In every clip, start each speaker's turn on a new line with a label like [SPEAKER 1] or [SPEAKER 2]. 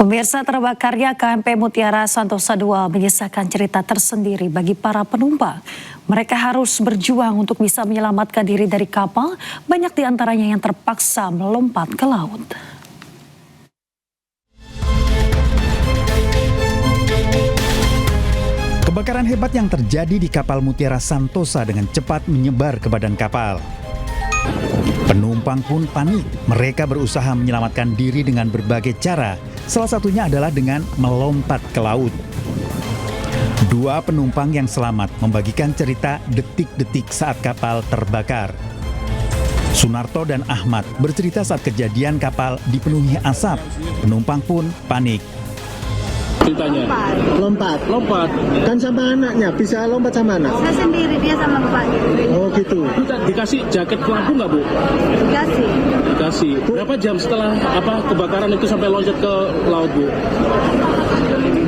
[SPEAKER 1] Pemirsa, terbakarnya KMP Mutiara Santosa II menyisakan cerita tersendiri bagi para penumpang. Mereka harus berjuang untuk bisa menyelamatkan diri dari kapal, banyak diantaranya yang terpaksa melompat ke laut.
[SPEAKER 2] Kebakaran hebat yang terjadi di kapal Mutiara Santosa dengan cepat menyebar ke badan kapal. Penumpang pun panik. Mereka berusaha menyelamatkan diri dengan berbagai cara. Salah satunya adalah dengan melompat ke laut. Dua penumpang yang selamat membagikan cerita detik-detik saat kapal terbakar. Sunarto dan Ahmad bercerita saat kejadian kapal dipenuhi asap. Penumpang pun panik.
[SPEAKER 3] Ceritanya? Lompat. Kan sama anaknya, bisa lompat sama anak?
[SPEAKER 4] Saya sendiri, dia sama bapaknya.
[SPEAKER 3] Oh gitu.
[SPEAKER 5] Dikasih jaket pelampung nggak, Bu? Dikasih. Berapa jam setelah kebakaran itu sampai loncat ke laut, Bu?
[SPEAKER 4] 1 jam lebih.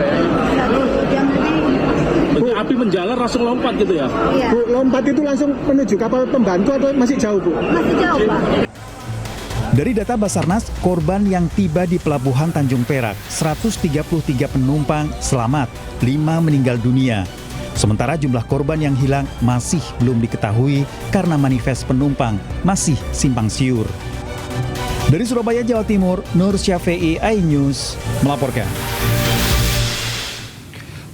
[SPEAKER 5] Bu, api menjalar langsung lompat gitu ya?
[SPEAKER 4] Iya.
[SPEAKER 3] Bu, lompat itu langsung menuju kapal pembantu atau masih jauh, Bu?
[SPEAKER 4] Masih jauh, Pak.
[SPEAKER 2] Dari data Basarnas, korban yang tiba di Pelabuhan Tanjung Perak, 133 penumpang selamat, 5 meninggal dunia. Sementara jumlah korban yang hilang masih belum diketahui karena manifest penumpang masih simpang siur. Dari Surabaya, Jawa Timur, Nur Syafi'i, iNews melaporkan.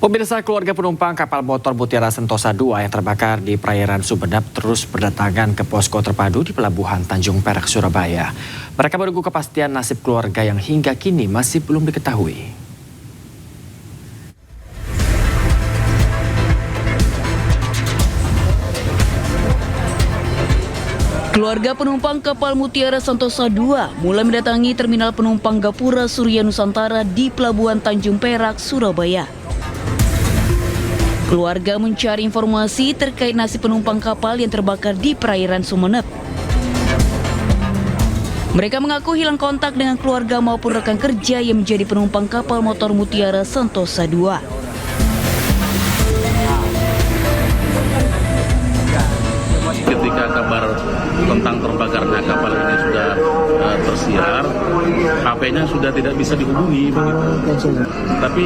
[SPEAKER 6] Pemirsa, keluarga penumpang kapal motor Mutiara Santosa II yang terbakar di perairan Sumeneb terus berdatangan ke posko terpadu di Pelabuhan Tanjung Perak, Surabaya. Mereka menunggu kepastian nasib keluarga yang hingga kini masih belum diketahui.
[SPEAKER 7] Keluarga penumpang kapal Mutiara Santosa II mulai mendatangi terminal penumpang Gapura Surya Nusantara di Pelabuhan Tanjung Perak, Surabaya. Keluarga mencari informasi terkait nasib penumpang kapal yang terbakar di perairan Sumeneb. Mereka mengaku hilang kontak dengan keluarga maupun rekan kerja yang menjadi penumpang kapal motor Mutiara Santosa II.
[SPEAKER 5] Ketika kabar tentang terbakarnya kapal ini sudah tersiar, HP-nya sudah tidak bisa dihubungi begitu. Tapi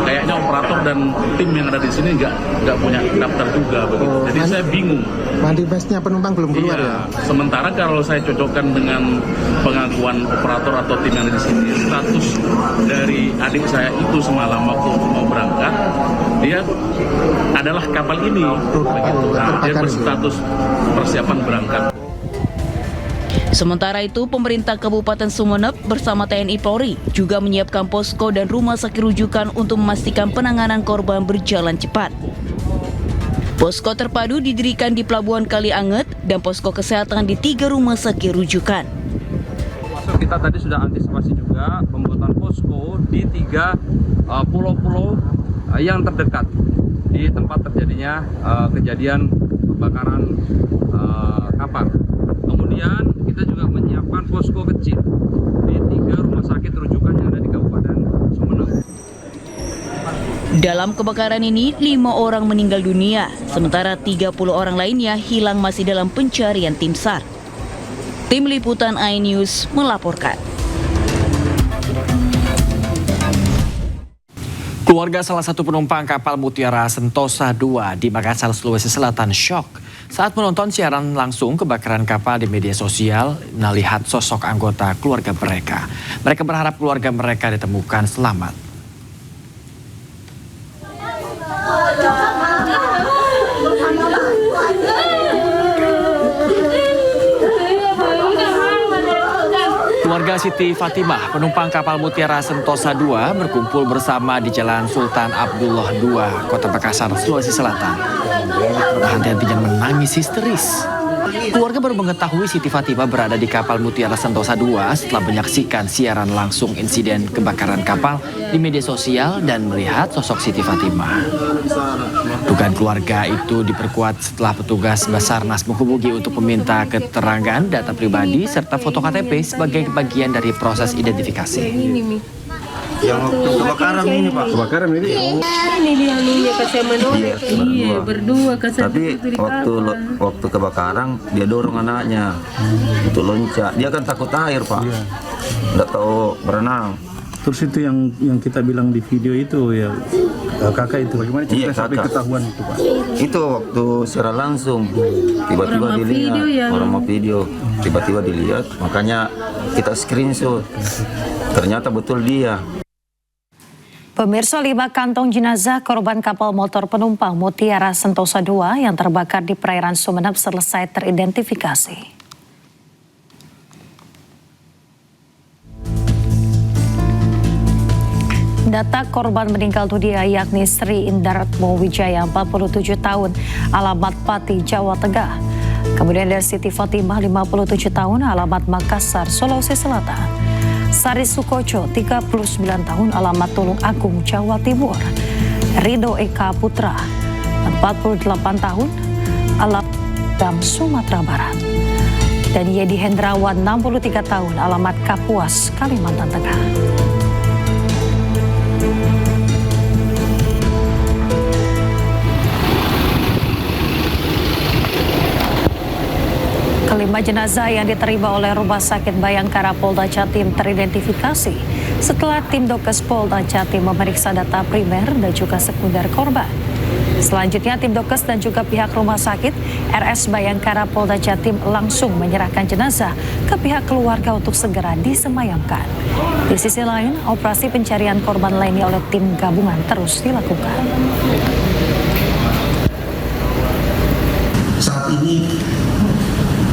[SPEAKER 5] kayaknya operator dan tim yang ada di sini nggak punya daftar juga begitu. Jadi saya bingung.
[SPEAKER 3] Manifestnya penumpang belum keluar ya?
[SPEAKER 5] Sementara kalau saya cocokkan dengan pengakuan operator atau tim yang ada di sini, status dari adik saya itu semalam waktu mau berangkat, dia adalah kapal ini begitu. Nah, dia berstatus persiapan berangkat.
[SPEAKER 7] Sementara itu, pemerintah Kabupaten Sumeneb bersama TNI Polri juga menyiapkan posko dan rumah sakit rujukan untuk memastikan penanganan korban berjalan cepat. Posko terpadu didirikan di Pelabuhan Kalianget dan posko kesehatan di 3 rumah sakit rujukan.
[SPEAKER 8] Kita tadi sudah antisipasi juga pembuatan posko di 3 pulau-pulau yang terdekat di tempat terjadinya kejadian kebakaran kapal. Kemudian kita juga menyiapkan posko kecil di 3 rumah sakit rujukan yang ada di Kabupaten Sumeneb.
[SPEAKER 7] Dalam kebakaran ini, 5 orang meninggal dunia, sementara 30 orang lainnya hilang masih dalam pencarian tim SAR. Tim Liputan iNews melaporkan.
[SPEAKER 6] Keluarga salah satu penumpang kapal Mutiara Santosa II di Makassar, Sulawesi Selatan syok saat menonton siaran langsung kebakaran kapal di media sosial melihat sosok anggota keluarga mereka. Mereka berharap keluarga mereka ditemukan selamat. Keluarga Siti Fatimah, penumpang kapal Mutiara Santosa II, berkumpul bersama di Jalan Sultan Abdullah II, Kota Makassar, Sulawesi Selatan. Henti-hentinya menangis histeris. Keluarga baru mengetahui Siti Fatimah berada di kapal Mutiara Santosa II setelah menyaksikan siaran langsung insiden kebakaran kapal di media sosial dan melihat sosok Siti Fatimah. Dugaan keluarga itu diperkuat setelah petugas Basarnas menghubungi untuk meminta keterangan data pribadi serta foto KTP sebagai bagian dari proses identifikasi.
[SPEAKER 9] Yang waktu kebakaran ini, Pak. Kebakaran ini?
[SPEAKER 4] Ini dia anunya ke saya menoleh.
[SPEAKER 9] Iya, berdua ke saya. Tapi waktu kebakaran dia dorong anaknya untuk loncat. Dia kan takut air, Pak. Nggak tahu berenang.
[SPEAKER 10] Terus itu yang kita bilang di video itu ya kakak itu bagaimana cerita sampai ketahuan itu Pak?
[SPEAKER 9] Itu waktu secara langsung tiba-tiba dilihat orang mau video, tiba-tiba dilihat, makanya kita screenshot. Ternyata betul dia.
[SPEAKER 1] Pemirsa, 5 kantong jenazah korban kapal motor penumpang Mutiara Sentosa II yang terbakar di perairan Sumeneb selesai teridentifikasi. Data korban meninggal dunia yakni Sri Indaratmo Wijaya 47 tahun, alamat Pati, Jawa Tengah. Kemudian ada Siti Fatimah 57 tahun, alamat Makassar, Sulawesi Selatan. Sari Sukoco 39 tahun, alamat Tulung Agung, Jawa Timur. Rido Eka Putra 48 tahun, alamat Sumatera Barat. Dan Yedi Hendrawan 63 tahun, alamat Kapuas, Kalimantan Tengah. Kelima jenazah yang diterima oleh Rumah Sakit Bayangkara Polda Jatim teridentifikasi setelah tim Dokes Polda Jatim memeriksa data primer dan juga sekunder korban. Selanjutnya tim Dokes dan juga pihak Rumah Sakit RS Bayangkara Polda Jatim langsung menyerahkan jenazah ke pihak keluarga untuk segera disemayamkan. Di sisi lain, operasi pencarian korban lainnya oleh tim gabungan terus dilakukan.
[SPEAKER 11] Saat ini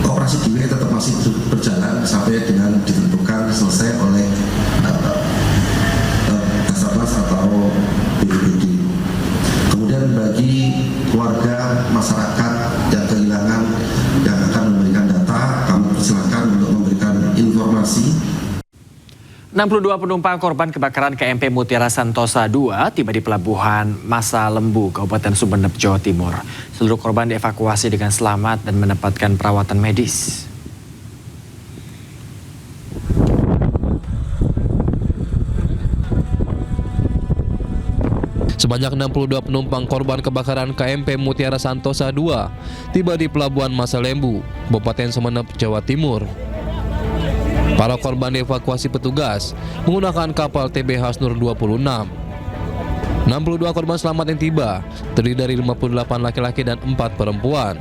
[SPEAKER 11] operasi DIY tetap masih berjalan sampai dengan ditentukan selesai oleh Basarnas atau BPBD. Kemudian bagi keluarga masyarakat yang kehilangan yang akan memberikan data, kami persilakan untuk memberikan informasi.
[SPEAKER 6] 62 penumpang korban kebakaran KMP Mutiara Sentosa II tiba di Pelabuhan Masa Lembu, Kabupaten Sumeneb, Jawa Timur. Seluruh korban dievakuasi dengan selamat dan mendapatkan perawatan medis.
[SPEAKER 12] Sebanyak 62 penumpang korban kebakaran KMP Mutiara Sentosa II tiba di Pelabuhan Masa Lembu, Kabupaten Sumeneb, Jawa Timur. Para korban dievakuasi petugas menggunakan kapal TB Hasnur 26. 62 korban selamat yang tiba terdiri dari 58 laki-laki dan 4 perempuan.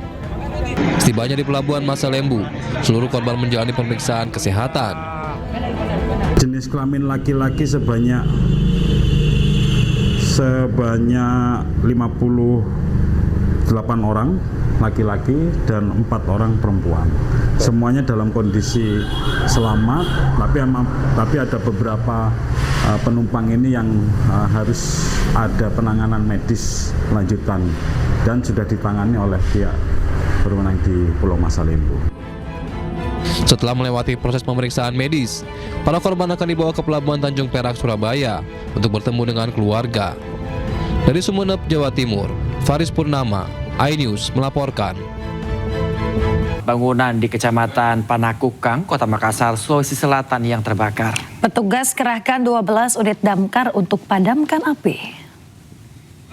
[SPEAKER 12] Setibanya di Pelabuhan Masa Lembu, seluruh korban menjalani pemeriksaan kesehatan.
[SPEAKER 10] Jenis kelamin laki-laki sebanyak 58 orang laki-laki dan 4 orang perempuan. Semuanya dalam kondisi selamat, tapi ada beberapa penumpang ini yang harus ada penanganan medis lanjutan dan sudah ditangani oleh pihak berwenang di Pulau Masa Lembu.
[SPEAKER 12] Setelah melewati proses pemeriksaan medis, para korban akan dibawa ke Pelabuhan Tanjung Perak, Surabaya untuk bertemu dengan keluarga. Dari Sumeneb, Jawa Timur, Faris Purnama, iNews melaporkan.
[SPEAKER 6] Bangunan di Kecamatan Panakukang, Kota Makassar, Sulawesi Selatan yang terbakar.
[SPEAKER 1] Petugas kerahkan 12 unit damkar untuk padamkan api.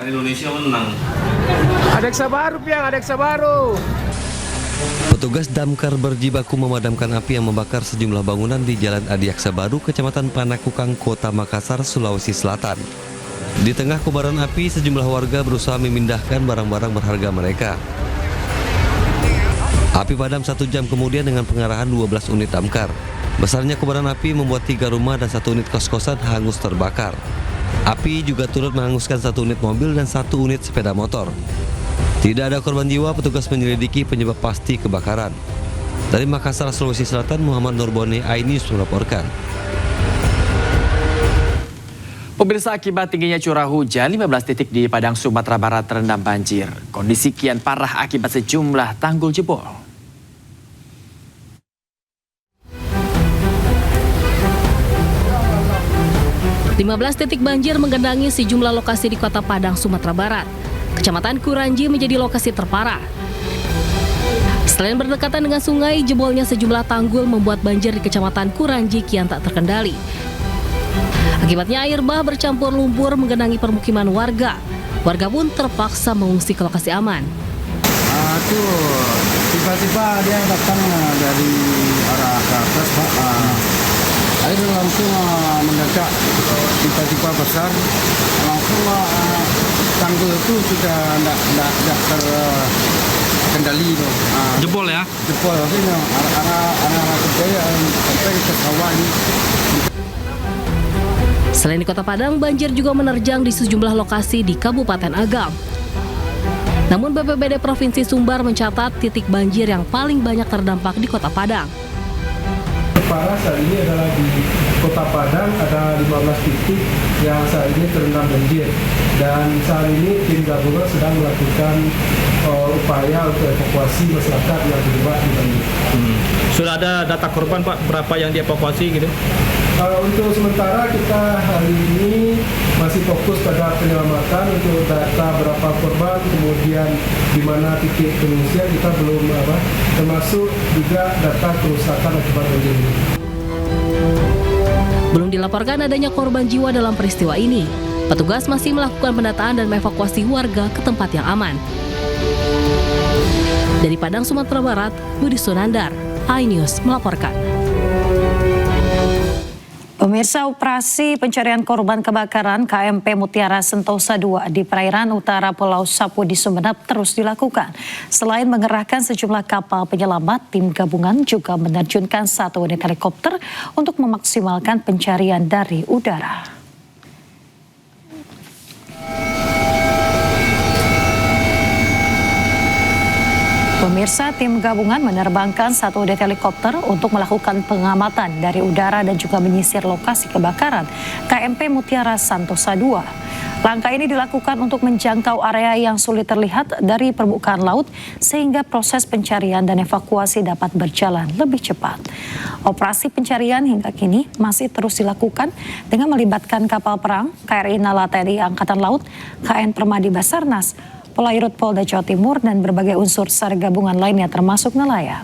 [SPEAKER 5] Indonesia menang.
[SPEAKER 3] Adeksa baru, Piang, adeksa baru.
[SPEAKER 13] Petugas damkar berjibaku memadamkan api yang membakar sejumlah bangunan di Jalan Adiaksa Baru, Kecamatan Panakukang, Kota Makassar, Sulawesi Selatan. Di tengah kobaran api, sejumlah warga berusaha memindahkan barang-barang berharga mereka. Api padam 1 jam kemudian dengan pengerahan 12 unit damkar. Besarnya kobaran api membuat 3 rumah dan 1 unit kos-kosan hangus terbakar. Api juga turut menghanguskan 1 unit mobil dan 1 unit sepeda motor. Tidak ada korban jiwa, petugas menyelidiki penyebab pasti kebakaran. Dari Makassar, Sulawesi Selatan, Muhammad Nurboni, iNews melaporkan.
[SPEAKER 6] Pemirsa, akibat tingginya curah hujan, 15 titik di Padang, Sumatera Barat terendam banjir. Kondisi kian parah akibat sejumlah tanggul jebol.
[SPEAKER 14] Belas titik banjir menggenangi sejumlah lokasi di Kota Padang, Sumatera Barat. Kecamatan Kuranji menjadi lokasi terparah. Selain berdekatan dengan sungai, jebolnya sejumlah tanggul membuat banjir di Kecamatan Kuranji kian tak terkendali. Akibatnya air bah bercampur lumpur menggenangi permukiman warga. Warga pun terpaksa mengungsi ke lokasi aman.
[SPEAKER 3] Tiba-tiba dia datang dari arah ke atas, Pak. Air langsung mendadak tiba-tiba besar, langsung tanggul itu sudah tidak terkendali itu.
[SPEAKER 6] Jebol ya?
[SPEAKER 3] Jebol, akhirnya anak-anak kerja sampai ke sawah ini.
[SPEAKER 14] Selain di Kota Padang, banjir juga menerjang di sejumlah lokasi di Kabupaten Agam. Namun BPBD Provinsi Sumbar mencatat titik banjir yang paling banyak terdampak di Kota Padang.
[SPEAKER 15] Parah saat ini adalah di Kota Padang, ada 15 titik yang saat ini terendam banjir. Dan saat ini tim gabungan sedang melakukan upaya untuk evakuasi masyarakat yang terlibat di banjir.
[SPEAKER 6] Sudah ada data korban Pak, berapa yang dievakuasi gitu?
[SPEAKER 15] Untuk sementara kita hari ini masih fokus pada penyelamatan. Untuk data berapa korban, kemudian di mana titik pengungsian kita belum termasuk juga data kerusakan akibat banjir ini.
[SPEAKER 14] Belum dilaporkan adanya korban jiwa dalam peristiwa ini. Petugas masih melakukan pendataan dan mengevakuasi warga ke tempat yang aman. Dari Padang, Sumatera Barat, Budi Sunandar, iNews melaporkan.
[SPEAKER 1] Pemirsa, operasi pencarian korban kebakaran KMP Mutiara Sentosa II di perairan utara Pulau Sapu di Sumeneb terus dilakukan. Selain mengerahkan sejumlah kapal penyelamat, tim gabungan juga menerjunkan 1 unit helikopter untuk memaksimalkan pencarian dari udara. Pemirsa, tim gabungan menerbangkan 1 unit helikopter untuk melakukan pengamatan dari udara dan juga menyisir lokasi kebakaran KMP Mutiara Sentosa II. Langkah ini dilakukan untuk menjangkau area yang sulit terlihat dari permukaan laut sehingga proses pencarian dan evakuasi dapat berjalan lebih cepat. Operasi pencarian hingga kini masih terus dilakukan dengan melibatkan kapal perang, KRI Nala TNI Angkatan Laut, KN Permadi Basarnas, Polairut Polda Jawa Timur, dan berbagai unsur SAR gabungan lainnya termasuk nelayan.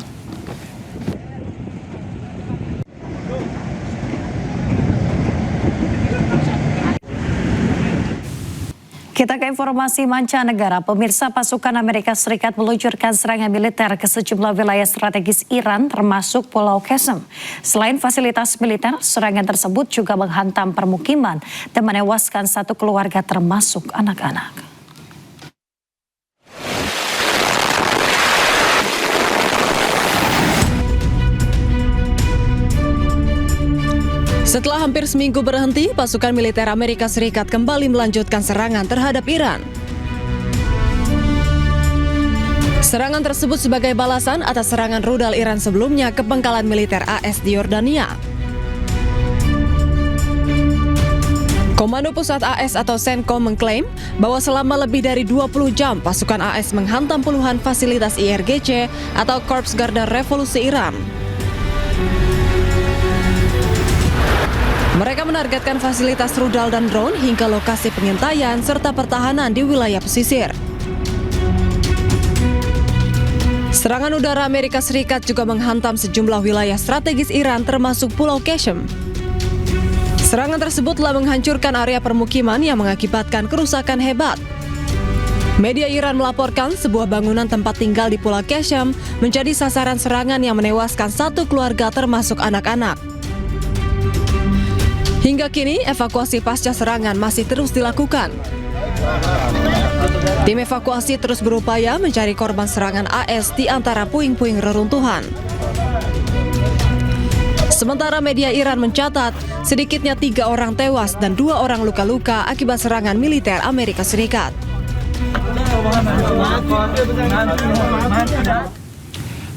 [SPEAKER 1] Kita ke informasi mancanegara. Pemirsa, pasukan Amerika Serikat meluncurkan serangan militer ke sejumlah wilayah strategis Iran termasuk Pulau Qasem. Selain fasilitas militer, serangan tersebut juga menghantam permukiman dan menewaskan 1 keluarga termasuk anak-anak.
[SPEAKER 16] Setelah hampir seminggu berhenti, pasukan militer Amerika Serikat kembali melanjutkan serangan terhadap Iran. Serangan tersebut sebagai balasan atas serangan rudal Iran sebelumnya ke pangkalan militer AS di Yordania. Komando Pusat AS atau CENTCOM mengklaim bahwa selama lebih dari 20 jam pasukan AS menghantam puluhan fasilitas IRGC atau Korps Garda Revolusi Iran. Mereka menargetkan fasilitas rudal dan drone hingga lokasi pengintaian serta pertahanan di wilayah pesisir. Serangan udara Amerika Serikat juga menghantam sejumlah wilayah strategis Iran termasuk Pulau Qasem. Serangan tersebut telah menghancurkan area permukiman yang mengakibatkan kerusakan hebat. Media Iran melaporkan sebuah bangunan tempat tinggal di Pulau Qasem menjadi sasaran serangan yang menewaskan 1 keluarga termasuk anak-anak. Hingga kini, evakuasi pasca serangan masih terus dilakukan. Tim evakuasi terus berupaya mencari korban serangan AS di antara puing-puing reruntuhan. Sementara media Iran mencatat, sedikitnya 3 orang tewas dan 2 orang luka-luka akibat serangan militer Amerika Serikat.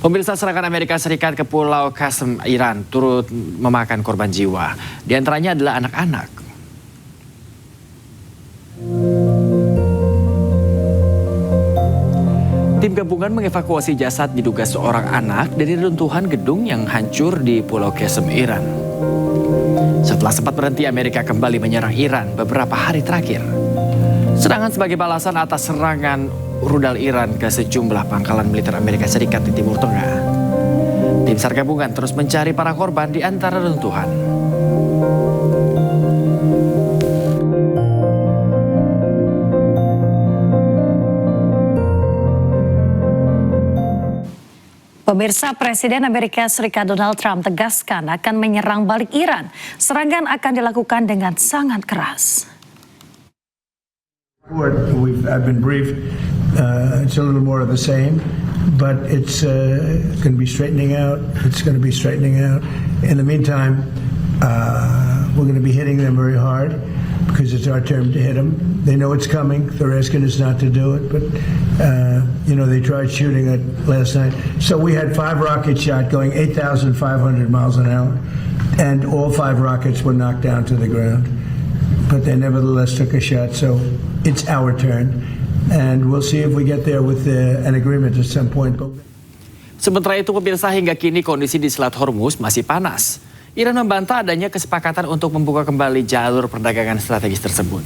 [SPEAKER 6] Pemirsa, serangan Amerika Serikat ke Pulau Qasem, Iran turut memakan korban jiwa. Di antaranya adalah anak-anak. Tim gabungan mengevakuasi jasad diduga seorang anak dari reruntuhan gedung yang hancur di Pulau Qasem, Iran. Setelah sempat berhenti, Amerika kembali menyerang Iran beberapa hari terakhir. Serangan sebagai balasan atas serangan rudal Iran ke sejumlah pangkalan militer Amerika Serikat di Timur Tengah. Tim SAR gabungan terus mencari para korban di antara reruntuhan.
[SPEAKER 1] Pemirsa, Presiden Amerika Serikat Donald Trump tegaskan akan menyerang balik Iran. Serangan akan dilakukan dengan sangat keras.
[SPEAKER 17] I've been briefed. It's a little more of the same, but it's going to be straightening out. It's going to be straightening out. In the meantime, we're going to be hitting them very hard because it's our turn to hit them. They know it's coming. They're asking us not to do it, but they tried shooting it last night. So we had 5 rocket shots going 8,500 miles an hour, and all 5 rockets were knocked down to the ground. But they nevertheless took a shot, so it's our turn. And we'll see if we get there with an agreement at some point.
[SPEAKER 6] Sementara itu, pemirsa, hingga kini kondisi di Selat Hormuz masih panas. Iran membantah adanya kesepakatan untuk membuka kembali jalur perdagangan strategis tersebut.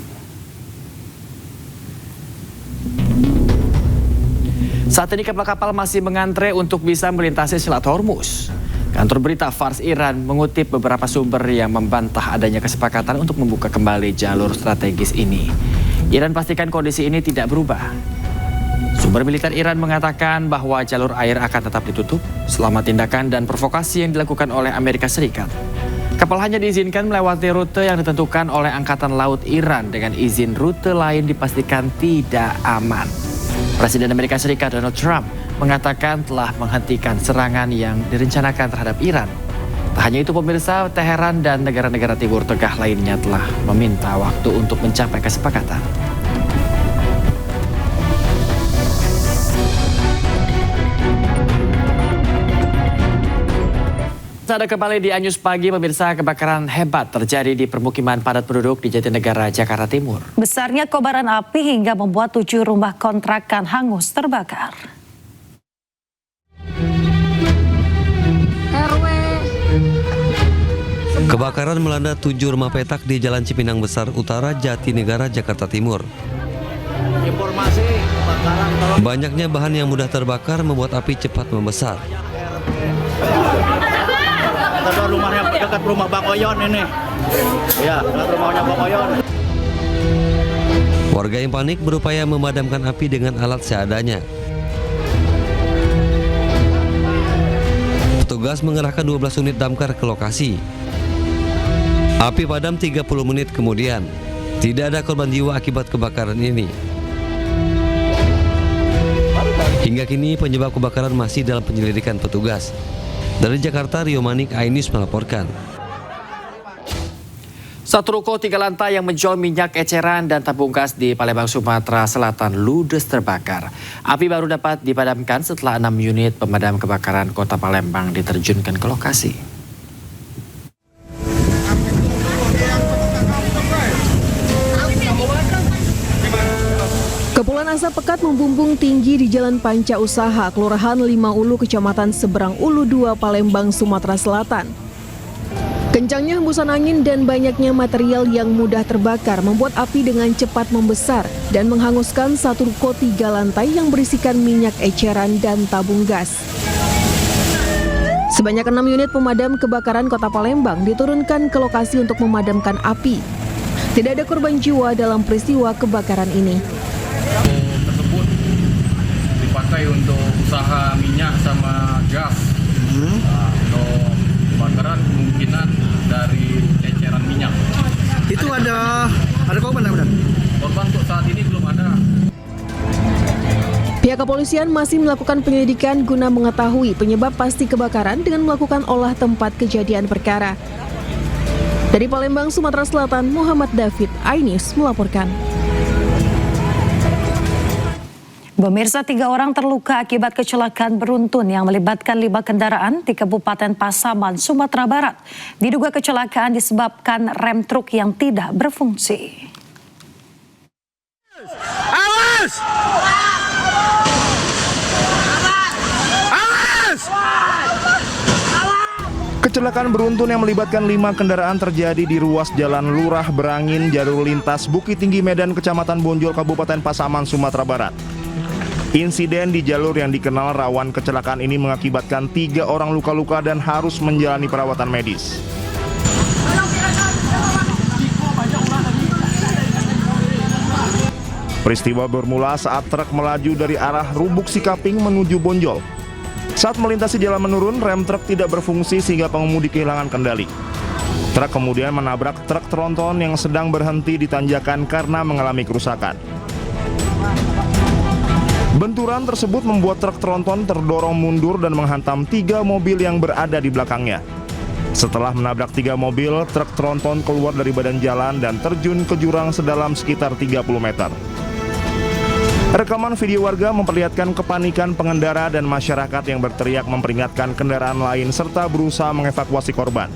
[SPEAKER 6] Saat ini kapal-kapal masih mengantre untuk bisa melintasi Selat Hormuz. Kantor berita Fars Iran mengutip beberapa sumber yang membantah adanya kesepakatan untuk membuka kembali jalur strategis ini. Iran pastikan kondisi ini tidak berubah. Sumber militer Iran mengatakan bahwa jalur air akan tetap ditutup selama tindakan dan provokasi yang dilakukan oleh Amerika Serikat. Kapal hanya diizinkan melewati rute yang ditentukan oleh Angkatan Laut Iran, dengan izin rute lain dipastikan tidak aman. Presiden Amerika Serikat Donald Trump mengatakan telah menghentikan serangan yang direncanakan terhadap Iran. Tak hanya itu, pemirsa, Teheran dan negara-negara Timur Tengah lainnya telah meminta waktu untuk mencapai kesepakatan. Ada kembali di Anyus Pagi, pemirsa. Kebakaran hebat terjadi di permukiman padat penduduk di Jatinegara, Jakarta Timur.
[SPEAKER 1] Besarnya kobaran api hingga membuat 7 rumah kontrakan hangus terbakar.
[SPEAKER 13] Kebakaran melanda 7 rumah petak di Jalan Cipinang Besar Utara, Jatinegara, Jakarta Timur. Banyaknya bahan yang mudah terbakar membuat api cepat membesar.
[SPEAKER 18] Rumahnya dekat rumah Bang Oyon ini. Ya, dekat rumahnya Bang Oyon.
[SPEAKER 13] Warga yang panik berupaya memadamkan api dengan alat seadanya. Petugas mengerahkan 12 unit damkar ke lokasi. Api padam 30 menit kemudian. Tidak ada korban jiwa akibat kebakaran ini. Hingga kini penyebab kebakaran masih dalam penyelidikan petugas. Dari Jakarta, Rio Manik, iNews melaporkan.
[SPEAKER 6] Satu ruko 3 lantai yang menjual minyak eceran dan tabung gas di Palembang, Sumatera Selatan ludes terbakar. Api baru dapat dipadamkan setelah 6 unit pemadam kebakaran Kota Palembang diterjunkan ke lokasi.
[SPEAKER 16] Kepulan asap pekat membumbung tinggi di Jalan Panca Usaha, Kelurahan 5 Ulu, Kecamatan Seberang Ulu 2, Palembang, Sumatera Selatan. Kencangnya hembusan angin dan banyaknya material yang mudah terbakar membuat api dengan cepat membesar dan menghanguskan satu ruko 3 lantai yang berisikan minyak eceran dan tabung gas. Sebanyak 6 unit pemadam kebakaran Kota Palembang diturunkan ke lokasi untuk memadamkan api. Tidak ada korban jiwa dalam peristiwa kebakaran ini.
[SPEAKER 5] Tersebut dipakai untuk usaha minyak sama gas. Untuk kebakaran kemungkinan dari eceran minyak.
[SPEAKER 18] Itu ada korban benar?
[SPEAKER 5] Korban untuk saat ini belum ada.
[SPEAKER 16] Pihak kepolisian masih melakukan penyelidikan guna mengetahui penyebab pasti kebakaran dengan melakukan olah tempat kejadian perkara. Dari Palembang, Sumatera Selatan, Muhammad David, iNews melaporkan.
[SPEAKER 1] Pemirsa, 3 orang terluka akibat kecelakaan beruntun yang melibatkan 5 kendaraan di Kabupaten Pasaman, Sumatera Barat. Diduga kecelakaan disebabkan rem truk yang tidak berfungsi.
[SPEAKER 18] Awas! Awas!
[SPEAKER 19] Kecelakaan beruntun yang melibatkan 5 kendaraan terjadi di ruas Jalan Lurah Berangin, jalur lintas Bukit Tinggi Medan, Kecamatan Bonjol, Kabupaten Pasaman, Sumatera Barat. Insiden di jalur yang dikenal rawan kecelakaan ini mengakibatkan 3 orang luka-luka dan harus menjalani perawatan medis. Peristiwa bermula saat truk melaju dari arah Rubuk Sikaping menuju Bonjol. Saat melintasi jalan menurun, rem truk tidak berfungsi sehingga pengemudi kehilangan kendali. Truk kemudian menabrak truk tronton yang sedang berhenti di tanjakan karena mengalami kerusakan. Benturan tersebut membuat truk tronton terdorong mundur dan menghantam 3 mobil yang berada di belakangnya. Setelah menabrak 3 mobil, truk tronton keluar dari badan jalan dan terjun ke jurang sedalam sekitar 30 meter. Rekaman video warga memperlihatkan kepanikan pengendara dan masyarakat yang berteriak memperingatkan kendaraan lain serta berusaha mengevakuasi korban.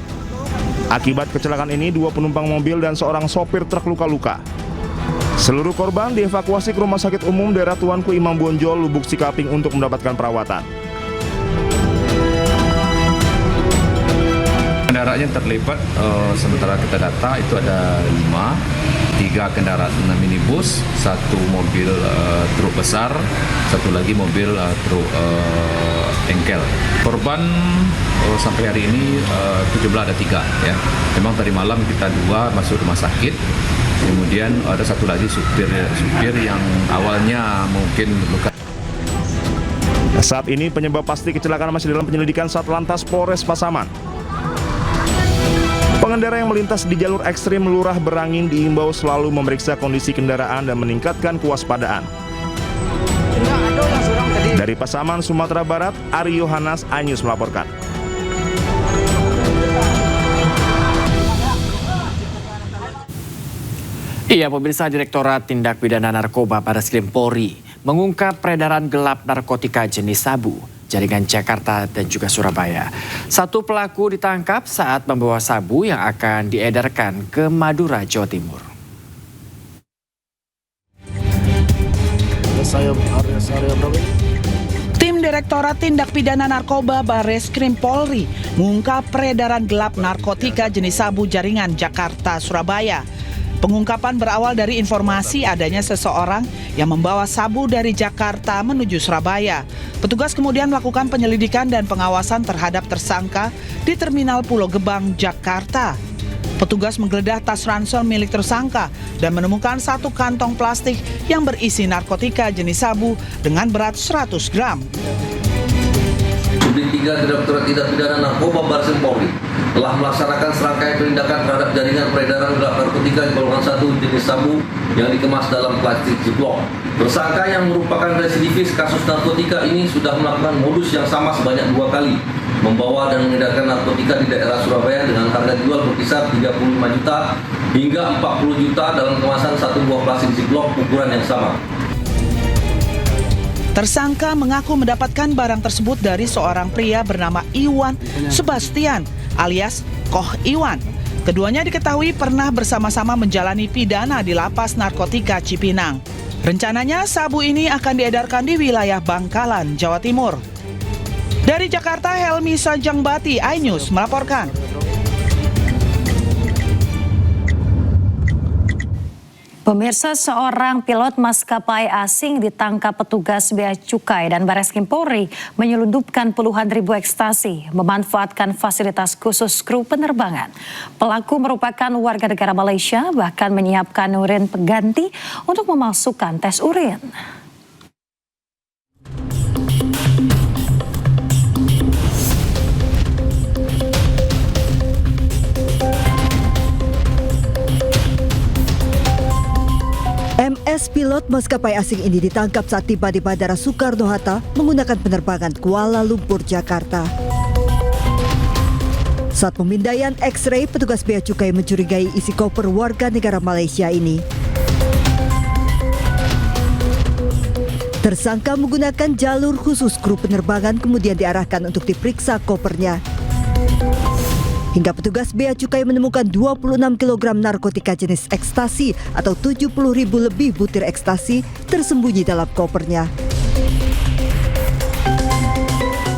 [SPEAKER 19] Akibat kecelakaan ini, 2 penumpang mobil dan seorang sopir truk luka-luka. Seluruh korban dievakuasi ke Rumah Sakit Umum Daerah Tuanku Imam Bonjol, Lubuk Sikaping untuk mendapatkan perawatan.
[SPEAKER 20] Kendaraannya terlibat, sementara kita data itu ada 5, 3 kendaraan minibus, 1 mobil truk besar, 1 lagi mobil truk engkel. Korban sampai hari ini jumlah ada 3 ya. Memang tadi malam kita 2 masuk rumah sakit. Kemudian ada 1 lagi supir yang awalnya mungkin luka.
[SPEAKER 19] Saat ini penyebab pasti kecelakaan masih dalam penyelidikan Satlantas Polres Pasaman. Pengendara yang melintas di jalur ekstrim Lurah Berangin diimbau selalu memeriksa kondisi kendaraan dan meningkatkan kewaspadaan. Dari Pasaman, Sumatera Barat, Ari Yohanes, iNews melaporkan.
[SPEAKER 6] Iya, pemirsa, Direktorat Tindak Pidana Narkoba Barreskrim Polri mengungkap peredaran gelap narkotika jenis sabu, jaringan Jakarta dan juga Surabaya. 1 pelaku ditangkap saat membawa sabu yang akan diedarkan ke Madura, Jawa Timur.
[SPEAKER 21] Tim Direktorat Tindak Pidana Narkoba Barreskrim Polri mengungkap peredaran gelap narkotika jenis sabu jaringan Jakarta, Surabaya. Pengungkapan berawal dari informasi adanya seseorang yang membawa sabu dari Jakarta menuju Surabaya. Petugas kemudian melakukan penyelidikan dan pengawasan terhadap tersangka di Terminal Pulau Gebang, Jakarta. Petugas menggeledah tas ransel milik tersangka dan menemukan 1 kantong plastik yang berisi narkotika jenis sabu dengan berat 100 gram.
[SPEAKER 22] Subdit 3 Direktorat Tindak Pidana Narkoba Barreskrim Polri telah melaksanakan serangkaian penindakan terhadap jaringan peredaran gelap narkotika golongan 1 jenis sabu yang dikemas dalam plastik ziplock. Tersangka yang merupakan residivis kasus narkotika ini sudah melakukan modus yang sama sebanyak 2 kali, membawa dan mengedarkan narkotika di daerah Surabaya dengan harga jual berkisar 35 juta hingga 40 juta dalam kemasan 1 buah plastik ziplock ukuran yang sama.
[SPEAKER 21] Tersangka mengaku mendapatkan barang tersebut dari seorang pria bernama Iwan Sebastian alias Koh Iwan. Keduanya diketahui pernah bersama-sama menjalani pidana di Lapas Narkotika Cipinang. Rencananya sabu ini akan diedarkan di wilayah Bangkalan, Jawa Timur. Dari Jakarta, Helmi Sajangbati, iNews melaporkan.
[SPEAKER 1] Pemirsa, seorang pilot maskapai asing ditangkap petugas Bea Cukai dan Barreskrim Polri menyelundupkan puluhan ribu ekstasi, memanfaatkan fasilitas khusus kru penerbangan. Pelaku merupakan warga negara Malaysia, bahkan menyiapkan urin pengganti untuk memasukkan tes urin.
[SPEAKER 23] MS pilot maskapai asing ini ditangkap saat tiba di Bandara Soekarno-Hatta menggunakan penerbangan Kuala Lumpur, Jakarta. Saat pemindaian X-ray, petugas Bea Cukai mencurigai isi koper warga negara Malaysia ini. Tersangka menggunakan jalur khusus kru penerbangan kemudian diarahkan untuk diperiksa kopernya. Hingga petugas Bea Cukai menemukan 26 kg narkotika jenis ekstasi atau 70.000 lebih butir ekstasi tersembunyi dalam kopernya.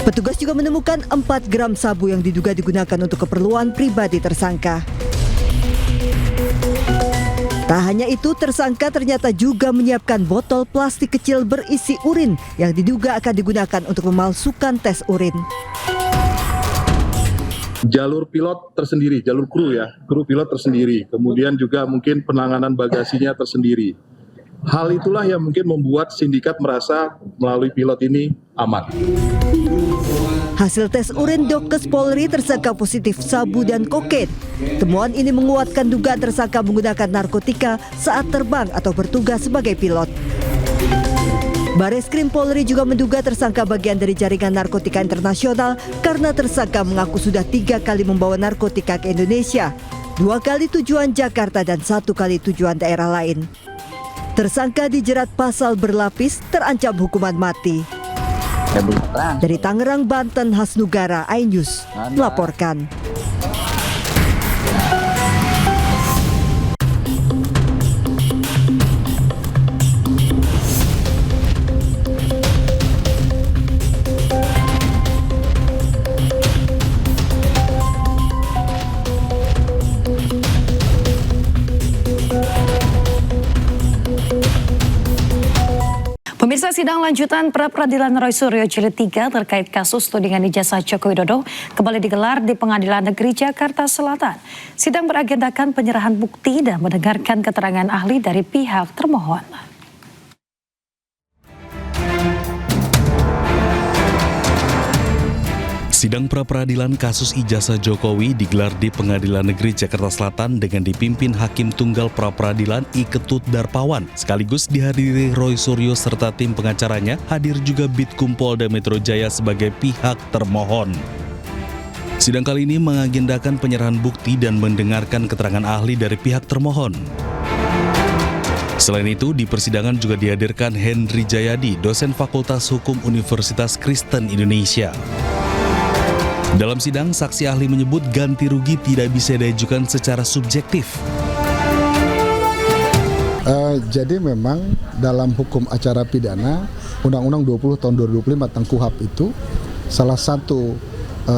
[SPEAKER 23] Petugas juga menemukan 4 gram sabu yang diduga digunakan untuk keperluan pribadi tersangka. Tak hanya itu, tersangka ternyata juga menyiapkan botol plastik kecil berisi urin yang diduga akan digunakan untuk memalsukan tes urin.
[SPEAKER 24] Jalur pilot tersendiri, jalur kru ya, kru pilot tersendiri. Kemudian juga mungkin penanganan bagasinya tersendiri. Hal itulah yang mungkin membuat sindikat merasa melalui pilot ini aman.
[SPEAKER 23] Hasil tes urin Dokes Polri tersangka positif sabu dan kokain. Temuan ini menguatkan dugaan tersangka menggunakan narkotika saat terbang atau bertugas sebagai pilot. Bareskrim Polri juga menduga tersangka bagian dari jaringan narkotika internasional karena tersangka mengaku sudah 3 kali membawa narkotika ke Indonesia, 2 kali tujuan Jakarta dan 1 kali tujuan daerah lain. Tersangka dijerat pasal berlapis, terancam hukuman mati. Dari Tangerang, Banten, Hasnugara, iNews melaporkan.
[SPEAKER 1] Pemirsa, sidang lanjutan pra-peradilan Roy Suryo Jilid 3 terkait kasus tudingan ijazah Joko Widodo kembali digelar di Pengadilan Negeri Jakarta Selatan. Sidang beragendakan penyerahan bukti dan mendengarkan keterangan ahli dari pihak termohon.
[SPEAKER 2] Sidang pra-peradilan kasus ijazah Jokowi digelar di Pengadilan Negeri Jakarta Selatan dengan dipimpin Hakim Tunggal Pra-Peradilan I Ketut Darpawan. Sekaligus dihadiri Roy Suryo serta tim pengacaranya, hadir juga Bitkum Polda Metro Jaya sebagai pihak termohon. Sidang kali ini mengagendakan penyerahan bukti dan mendengarkan keterangan ahli dari pihak termohon. Selain itu, di persidangan juga dihadirkan Henry Jayadi, dosen Fakultas Hukum Universitas Kristen Indonesia. Dalam sidang, saksi ahli menyebut ganti rugi tidak bisa diajukan secara subjektif.
[SPEAKER 4] Jadi memang dalam hukum acara pidana, Undang-Undang 20 tahun 2005 tentang KUHP itu, salah satu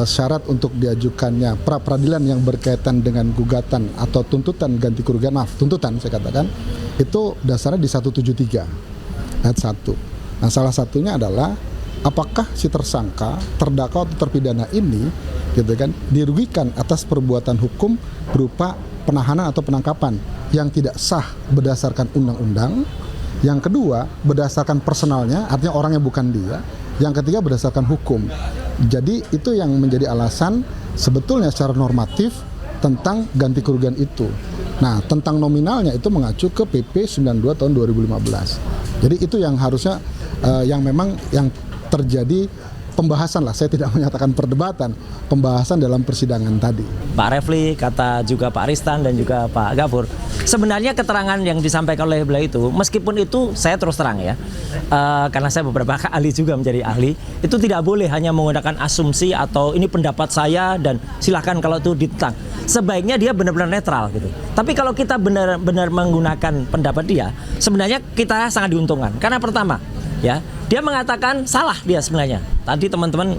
[SPEAKER 4] syarat untuk diajukannya pra-peradilan yang berkaitan dengan gugatan atau tuntutan ganti kerugian, tuntutan saya katakan, itu dasarnya di 173 ayat 1. Nah, salah satunya adalah apakah si tersangka, terdakwa atau terpidana ini gitu kan dirugikan atas perbuatan hukum berupa penahanan atau penangkapan yang tidak sah berdasarkan undang-undang. Yang kedua, berdasarkan personalnya, artinya orangnya bukan dia. Yang ketiga, berdasarkan hukum. Jadi itu yang menjadi alasan sebetulnya secara normatif tentang ganti kerugian itu. Nah, tentang nominalnya itu mengacu ke PP 92 tahun 2015. Jadi itu yang harusnya yang memang yang terjadi pembahasan lah, saya tidak menyatakan perdebatan, pembahasan dalam persidangan tadi.
[SPEAKER 7] Pak Refli, kata juga Pak Ristan dan juga Pak Gafur, sebenarnya keterangan yang disampaikan oleh beliau itu, meskipun itu saya terus terang ya, karena saya beberapa kali juga menjadi ahli, itu tidak boleh hanya menggunakan asumsi atau ini pendapat saya dan silahkan kalau itu ditentang. Sebaiknya dia benar-benar netral gitu. Tapi kalau kita benar-benar menggunakan pendapat dia, sebenarnya kita sangat diuntungkan. Karena pertama, ya, dia mengatakan salah dia sebenarnya. Tadi teman-teman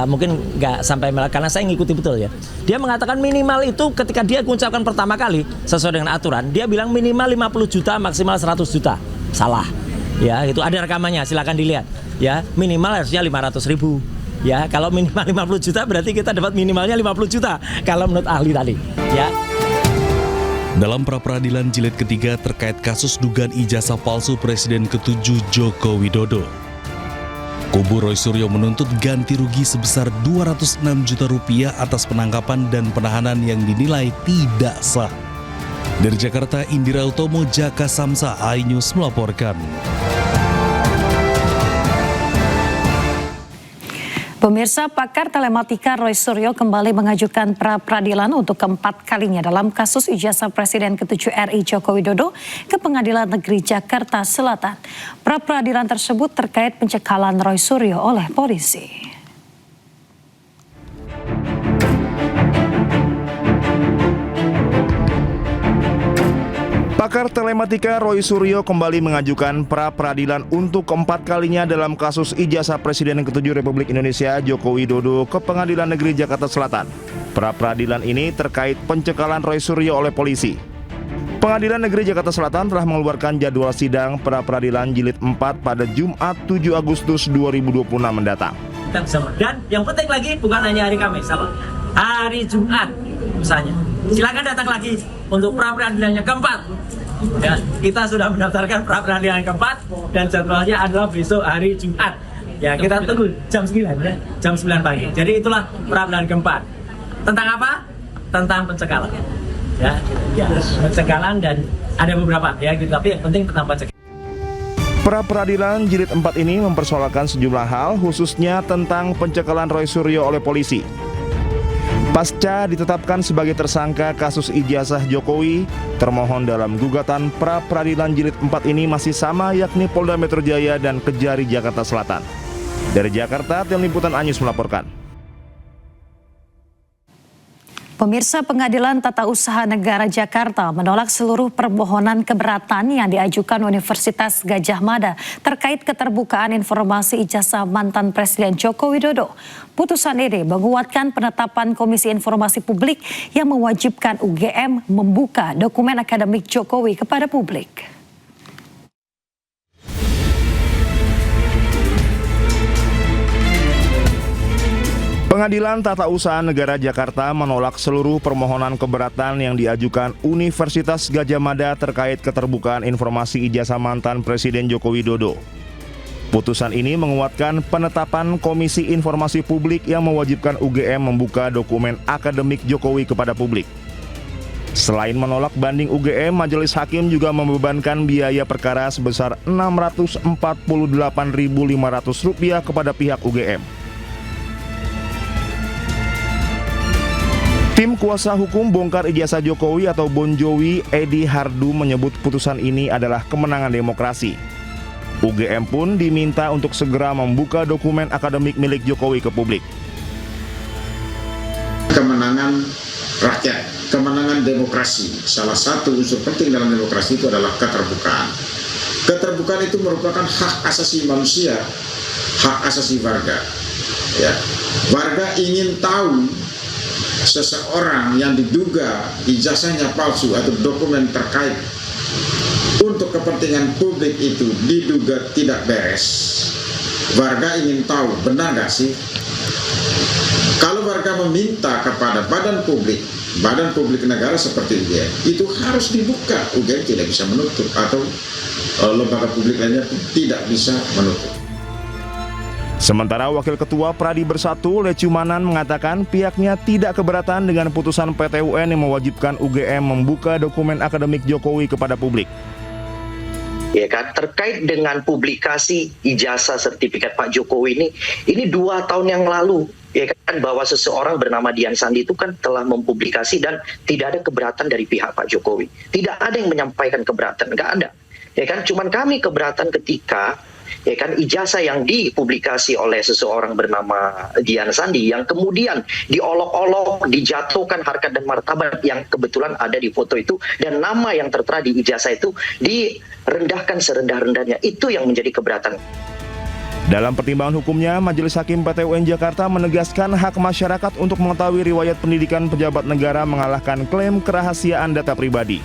[SPEAKER 7] mungkin nggak sampai karena saya ngikuti betul ya. Dia mengatakan minimal itu ketika dia mengucapkan pertama kali sesuai dengan aturan, dia bilang minimal 50 juta, maksimal 100 juta. Salah. Ya, itu ada rekamannya, silakan dilihat. Ya, minimal harusnya 500.000. Ya, kalau minimal 50 juta berarti kita dapat minimalnya 50 juta kalau menurut ahli tadi. Ya.
[SPEAKER 2] Dalam pra-peradilan jilid ketiga terkait kasus dugaan ijazah palsu Presiden ke-7 Joko Widodo, kubu Roy Suryo menuntut ganti rugi sebesar 206 juta rupiah atas penangkapan dan penahanan yang dinilai tidak sah. Dari Jakarta, Indira Utomo, Jaka Samsa, iNews melaporkan.
[SPEAKER 1] Pemirsa, pakar telematika Roy Suryo kembali mengajukan pra-peradilan untuk keempat kalinya dalam kasus ijazah Presiden ke-7 RI Joko Widodo ke Pengadilan Negeri Jakarta Selatan. Pra-peradilan tersebut terkait pencekalan Roy Suryo oleh polisi.
[SPEAKER 19] Pakar telematika Roy Suryo kembali mengajukan pra-peradilan untuk keempat kalinya dalam kasus ijazah Presiden ke-7 Republik Indonesia Joko Widodo ke Pengadilan Negeri Jakarta Selatan. Pra-peradilan ini terkait pencekalan Roy Suryo oleh polisi. Pengadilan Negeri Jakarta Selatan telah mengeluarkan jadwal sidang pra-peradilan jilid 4 pada Jumat 7 Agustus 2026 mendatang.
[SPEAKER 7] Dan yang penting lagi bukan hanya hari Kamis, hari Jumat misalnya. Silakan datang lagi untuk pra-peradilannya keempat. Ya, kita sudah mendaftarkan pra-peradilan keempat dan jadwalnya adalah besok hari Jumat. Ya, kita tunggu jam 9 ya, jam 9 pagi. Jadi itulah pra-peradilan keempat. Tentang apa? Tentang pencekalan. Ya, pencekalan dan ada beberapa ya gitu, tapi yang penting tentang pencekalan.
[SPEAKER 19] Pra-peradilan jilid 4 ini mempersoalkan sejumlah hal, khususnya tentang pencekalan Roy Suryo oleh polisi. Pasca ditetapkan sebagai tersangka kasus ijazah Jokowi, termohon dalam gugatan pra-peradilan jilid 4 ini masih sama, yakni Polda Metro Jaya dan Kejari Jakarta Selatan. Dari Jakarta, Tim Liputan Anyus melaporkan.
[SPEAKER 1] Pemirsa, Pengadilan Tata Usaha Negara Jakarta menolak seluruh permohonan keberatan yang diajukan Universitas Gadjah Mada terkait keterbukaan informasi ijazah mantan Presiden Joko Widodo. Putusan ini menguatkan penetapan Komisi Informasi Publik yang mewajibkan UGM membuka dokumen akademik Jokowi kepada publik.
[SPEAKER 19] Pengadilan Tata Usaha Negara Jakarta menolak seluruh permohonan keberatan yang diajukan Universitas Gadjah Mada terkait keterbukaan informasi ijazah mantan Presiden Joko Widodo. Putusan ini menguatkan penetapan Komisi Informasi Publik yang mewajibkan UGM membuka dokumen akademik Jokowi kepada publik. Selain menolak banding UGM, Majelis Hakim juga membebankan biaya perkara sebesar Rp648.500 kepada pihak UGM. Tim kuasa hukum bongkar ijazah Jokowi atau Bonjowi, Edi Hardu, menyebut putusan ini adalah kemenangan demokrasi. UGM pun diminta untuk segera membuka dokumen akademik milik Jokowi ke publik.
[SPEAKER 8] Kemenangan rakyat, kemenangan demokrasi. Salah satu unsur penting dalam demokrasi itu adalah keterbukaan. Keterbukaan itu merupakan hak asasi manusia, hak asasi warga. Ya. Warga ingin tahu seseorang yang diduga ijazahnya palsu atau dokumen terkait untuk kepentingan publik itu diduga tidak beres. Warga ingin tahu benar nggak sih? Kalau warga meminta kepada badan publik negara seperti UGM, itu harus dibuka. UGM tidak bisa menutup, atau lembaga publik lainnya tidak bisa menutup.
[SPEAKER 19] Sementara Wakil Ketua Pradi Bersatu, Lecumanan, mengatakan pihaknya tidak keberatan dengan putusan PT UN yang mewajibkan UGM membuka dokumen akademik Jokowi kepada publik.
[SPEAKER 9] Ya kan, terkait dengan publikasi ijazah sertifikat Pak Jokowi ini 2 tahun yang lalu, ya kan, bahwa seseorang bernama Dian Sandi itu kan telah mempublikasi dan tidak ada keberatan dari pihak Pak Jokowi. Tidak ada yang menyampaikan keberatan, nggak ada. Ya kan, cuman kami keberatan ketika ya kan ijazah yang dipublikasi oleh seseorang bernama Dian Sandi yang kemudian diolok-olok, dijatuhkan harkat dan martabat yang kebetulan ada di foto itu, dan nama yang tertera di ijazah itu direndahkan serendah-rendahnya. Itu yang menjadi keberatan.
[SPEAKER 19] Dalam pertimbangan hukumnya, Majelis Hakim PT UN Jakarta menegaskan hak masyarakat untuk mengetahui riwayat pendidikan pejabat negara mengalahkan klaim kerahasiaan data pribadi.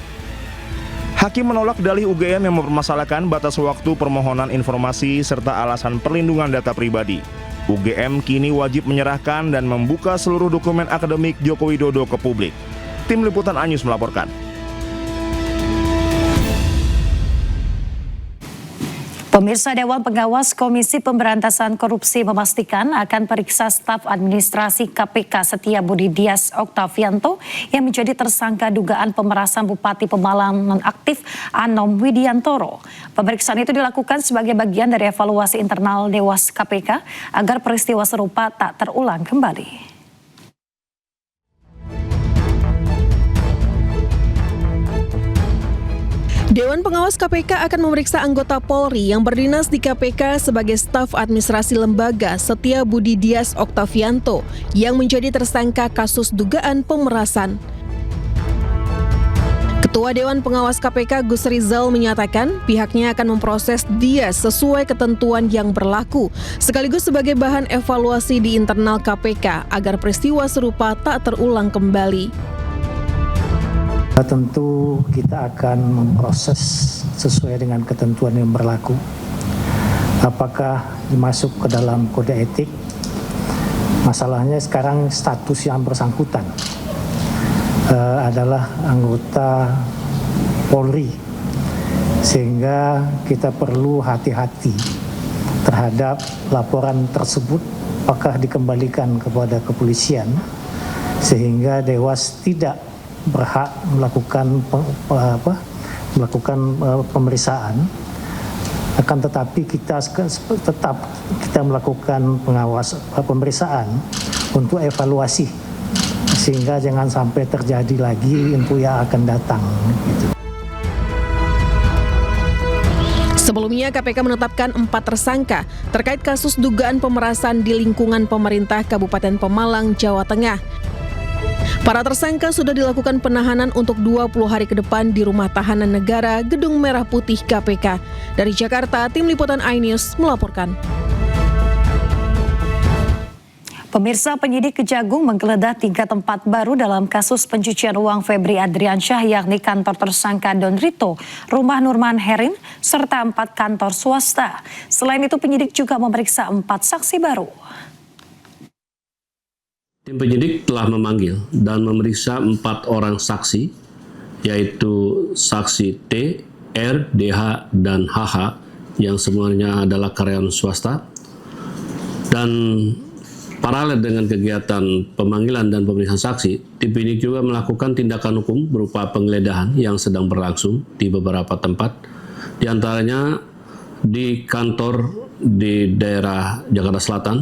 [SPEAKER 19] Hakim menolak dalih UGM yang mempermasalahkan batas waktu permohonan informasi serta alasan perlindungan data pribadi. UGM kini wajib menyerahkan dan membuka seluruh dokumen akademik Joko Widodo ke publik. Tim Liputan Anyus melaporkan.
[SPEAKER 1] Pemirsa, Dewan Pengawas Komisi Pemberantasan Korupsi memastikan akan periksa staf administrasi KPK Setia Budi Dias Oktavianto yang menjadi tersangka dugaan pemerasan Bupati Pemalang nonaktif Anom Widiantoro. Pemeriksaan itu dilakukan sebagai bagian dari evaluasi internal Dewas KPK agar peristiwa serupa tak terulang kembali.
[SPEAKER 16] Dewan Pengawas KPK akan memeriksa anggota Polri yang berdinas di KPK sebagai staf administrasi lembaga Setia Budi Dias Oktavianto yang menjadi tersangka kasus dugaan pemerasan. Ketua Dewan Pengawas KPK Gus Rizal menyatakan pihaknya akan memproses Dias sesuai ketentuan yang berlaku, sekaligus sebagai bahan evaluasi di internal KPK agar peristiwa serupa tak terulang kembali.
[SPEAKER 10] Tentu kita akan memproses sesuai dengan ketentuan yang berlaku. Apakah dimasuk ke dalam kode etik? Masalahnya sekarang status yang bersangkutan adalah anggota Polri, sehingga kita perlu hati-hati terhadap laporan tersebut apakah dikembalikan kepada kepolisian sehingga Dewas tidak berhak melakukan pemeriksaan, akan tetapi kita melakukan pemeriksaan untuk evaluasi sehingga jangan sampai terjadi lagi untuk yang akan datang.
[SPEAKER 16] Sebelumnya, KPK menetapkan 4 tersangka terkait kasus dugaan pemerasan di lingkungan pemerintah Kabupaten Pemalang, Jawa Tengah. Para tersangka sudah dilakukan penahanan untuk 20 hari ke depan di Rumah Tahanan Negara Gedung Merah Putih KPK. Dari Jakarta, Tim Liputan iNews melaporkan.
[SPEAKER 1] Pemirsa, penyidik Kejagung menggeledah 3 tempat baru dalam kasus pencucian uang Febri Adriansyah, yakni kantor tersangka Don Rito, rumah Nurman Herin, serta 4 kantor swasta. Selain itu, penyidik juga memeriksa 4 saksi baru.
[SPEAKER 3] Tim penyidik telah memanggil dan memeriksa 4 orang saksi, yaitu saksi T, R, DH, dan HH, yang semuanya adalah karyawan swasta. Dan paralel dengan kegiatan pemanggilan dan pemeriksaan saksi, tim penyidik juga melakukan tindakan hukum berupa penggeledahan yang sedang berlangsung di beberapa tempat, di antaranya di kantor di daerah Jakarta Selatan,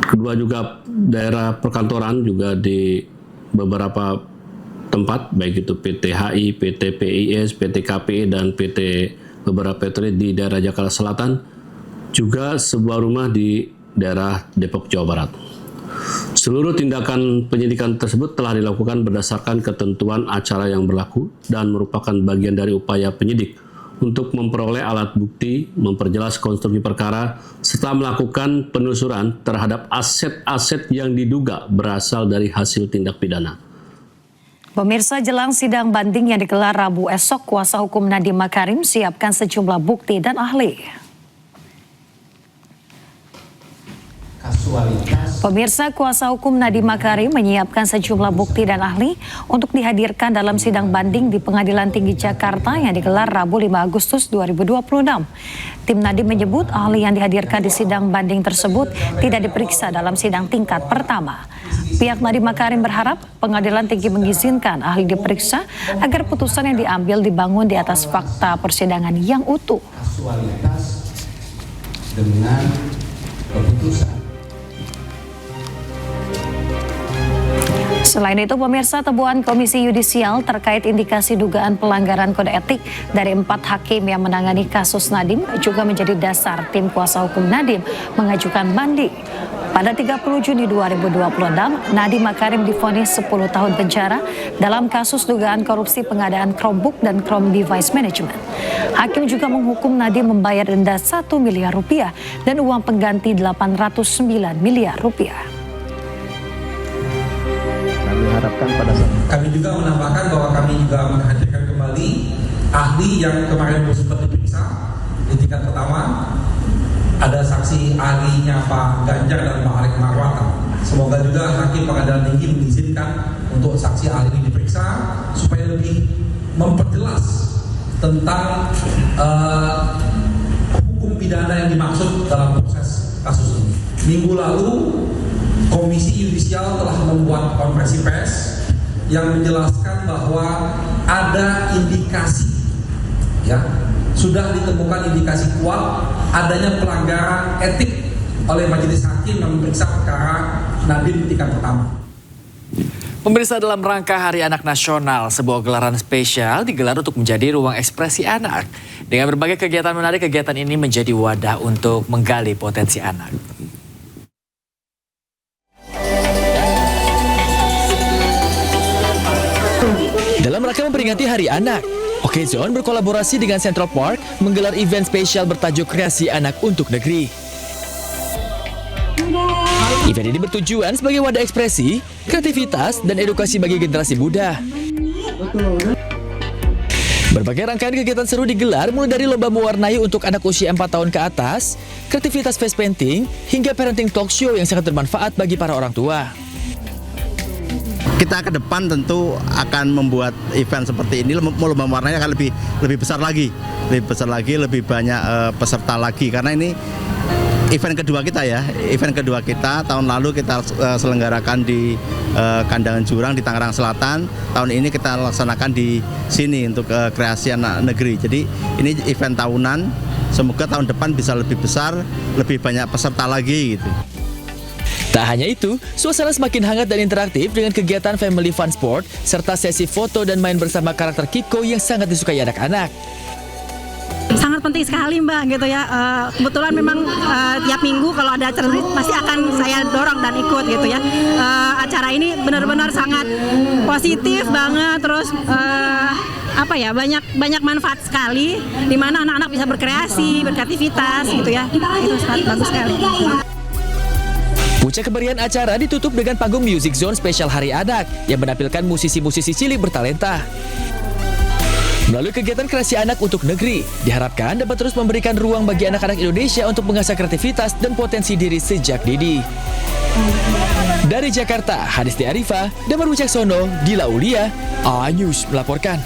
[SPEAKER 3] kedua juga daerah perkantoran juga di beberapa tempat, baik itu PT HI, PT PIS, PT KPI, dan PT beberapa PT di daerah Jakarta Selatan, juga sebuah rumah di daerah Depok, Jawa Barat. Seluruh tindakan penyidikan tersebut telah dilakukan berdasarkan ketentuan acara yang berlaku dan merupakan bagian dari upaya penyidik untuk memperoleh alat bukti, memperjelas konstruksi perkara, serta melakukan penelusuran terhadap aset-aset yang diduga berasal dari hasil tindak pidana.
[SPEAKER 1] Pemirsa, jelang sidang banding yang digelar Rabu esok, kuasa hukum Nadiem Makarim siapkan sejumlah bukti dan ahli. Pemirsa, kuasa hukum Nadiem Makarim menyiapkan sejumlah bukti dan ahli untuk dihadirkan dalam sidang banding di Pengadilan Tinggi Jakarta yang digelar Rabu 5 Agustus 2026. Tim Nadiem menyebut ahli yang dihadirkan di sidang banding tersebut tidak diperiksa dalam sidang tingkat pertama. Pihak Nadiem Makarim berharap Pengadilan Tinggi mengizinkan ahli diperiksa agar putusan yang diambil dibangun di atas fakta persidangan yang utuh.
[SPEAKER 11] Dengan keputusan.
[SPEAKER 1] Selain itu, pemirsa, temuan Komisi Yudisial terkait indikasi dugaan pelanggaran kode etik dari 4 hakim yang menangani kasus Nadiem juga menjadi dasar tim kuasa hukum Nadiem mengajukan banding. Pada 30 Juni 2026, Nadiem Makarim divonis 10 tahun penjara dalam kasus dugaan korupsi pengadaan Chromebook dan Chrome Device Management. Hakim juga menghukum Nadiem membayar denda 1 miliar rupiah dan uang pengganti 809 miliar rupiah.
[SPEAKER 11] Kami juga menambahkan bahwa kami juga menghadirkan kembali ahli yang kemarin sempat diperiksa di tingkat pertama. Ada saksi ahlinya Pak Ganjar dan Pak Arik Marwata. Semoga juga Hakim Pengadilan Tinggi mengizinkan untuk saksi ahli ini diperiksa supaya lebih memperjelas tentang hukum pidana yang dimaksud dalam proses kasus ini. Minggu lalu Komisi Yudisial telah membuat konferensi pers yang menjelaskan bahwa ada indikasi, ya, sudah ditemukan indikasi kuat adanya pelanggaran etik oleh majelis hakim yang memeriksa perkara Nadiem tingkat pertama.
[SPEAKER 6] Pemirsa, dalam rangka Hari Anak Nasional, sebuah gelaran spesial digelar untuk menjadi ruang ekspresi anak. Dengan berbagai kegiatan menarik, kegiatan ini menjadi wadah untuk menggali potensi anak. Dalam rangka memperingati Hari Anak, Okezone berkolaborasi dengan Central Park menggelar event spesial bertajuk Kreasi Anak untuk Negeri. Event ini bertujuan sebagai wadah ekspresi, kreativitas, dan edukasi bagi generasi muda. Berbagai rangkaian kegiatan seru digelar mulai dari lomba mewarnai untuk anak usia 4 tahun ke atas, kreativitas face painting, hingga parenting talk show yang sangat bermanfaat bagi para orang tua.
[SPEAKER 12] kita ke depan tentu akan membuat event seperti ini, lomba mewarnai akan lebih besar lagi, lebih banyak peserta lagi, karena ini event kedua kita tahun lalu kita selenggarakan di Kandangan Jurang di Tangerang Selatan. Tahun ini kita laksanakan di sini untuk kreasi anak negeri. Jadi ini event tahunan. Semoga tahun depan bisa lebih besar, lebih banyak peserta lagi gitu.
[SPEAKER 6] Tak hanya itu, suasana semakin hangat dan interaktif dengan kegiatan Family Fun Sport serta sesi foto dan main bersama karakter Kiko yang sangat disukai anak-anak.
[SPEAKER 14] Sangat penting sekali Mbak gitu ya. Kebetulan memang tiap minggu kalau ada acara ini pasti akan saya dorong dan ikut gitu ya. Acara ini benar-benar sangat positif banget, terus banyak manfaat sekali di mana anak-anak bisa berkreasi, berkreativitas gitu ya. Itu sangat bagus sekali.
[SPEAKER 6] Puncak kemeriahan acara ditutup dengan panggung Music Zone spesial Hari Anak yang menampilkan musisi-musisi cilik bertalenta. Melalui kegiatan kreasi anak untuk negeri, diharapkan dapat terus memberikan ruang bagi anak-anak Indonesia untuk mengasah kreativitas dan potensi diri sejak dini. Dari Jakarta, Hadisti Arifa, Damar Wicaksono, Dila Aulia, A-News melaporkan.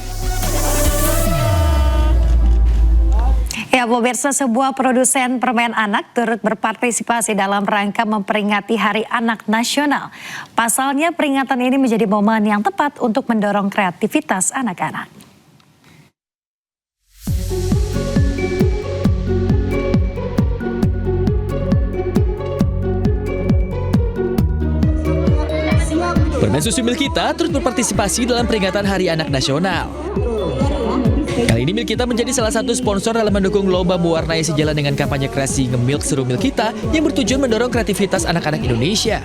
[SPEAKER 1] Ya, pemirsa, sebuah produsen permen anak turut berpartisipasi dalam rangka memperingati Hari Anak Nasional. Pasalnya, peringatan ini menjadi momen yang tepat untuk mendorong kreativitas anak-anak.
[SPEAKER 6] Permen susu Milkita terus berpartisipasi dalam peringatan Hari Anak Nasional. Kali ini Milkita menjadi salah satu sponsor dalam mendukung lomba mewarnai sejalan dengan kampanye kreasi Ngemilk Seru Milkita yang bertujuan mendorong kreativitas anak-anak Indonesia.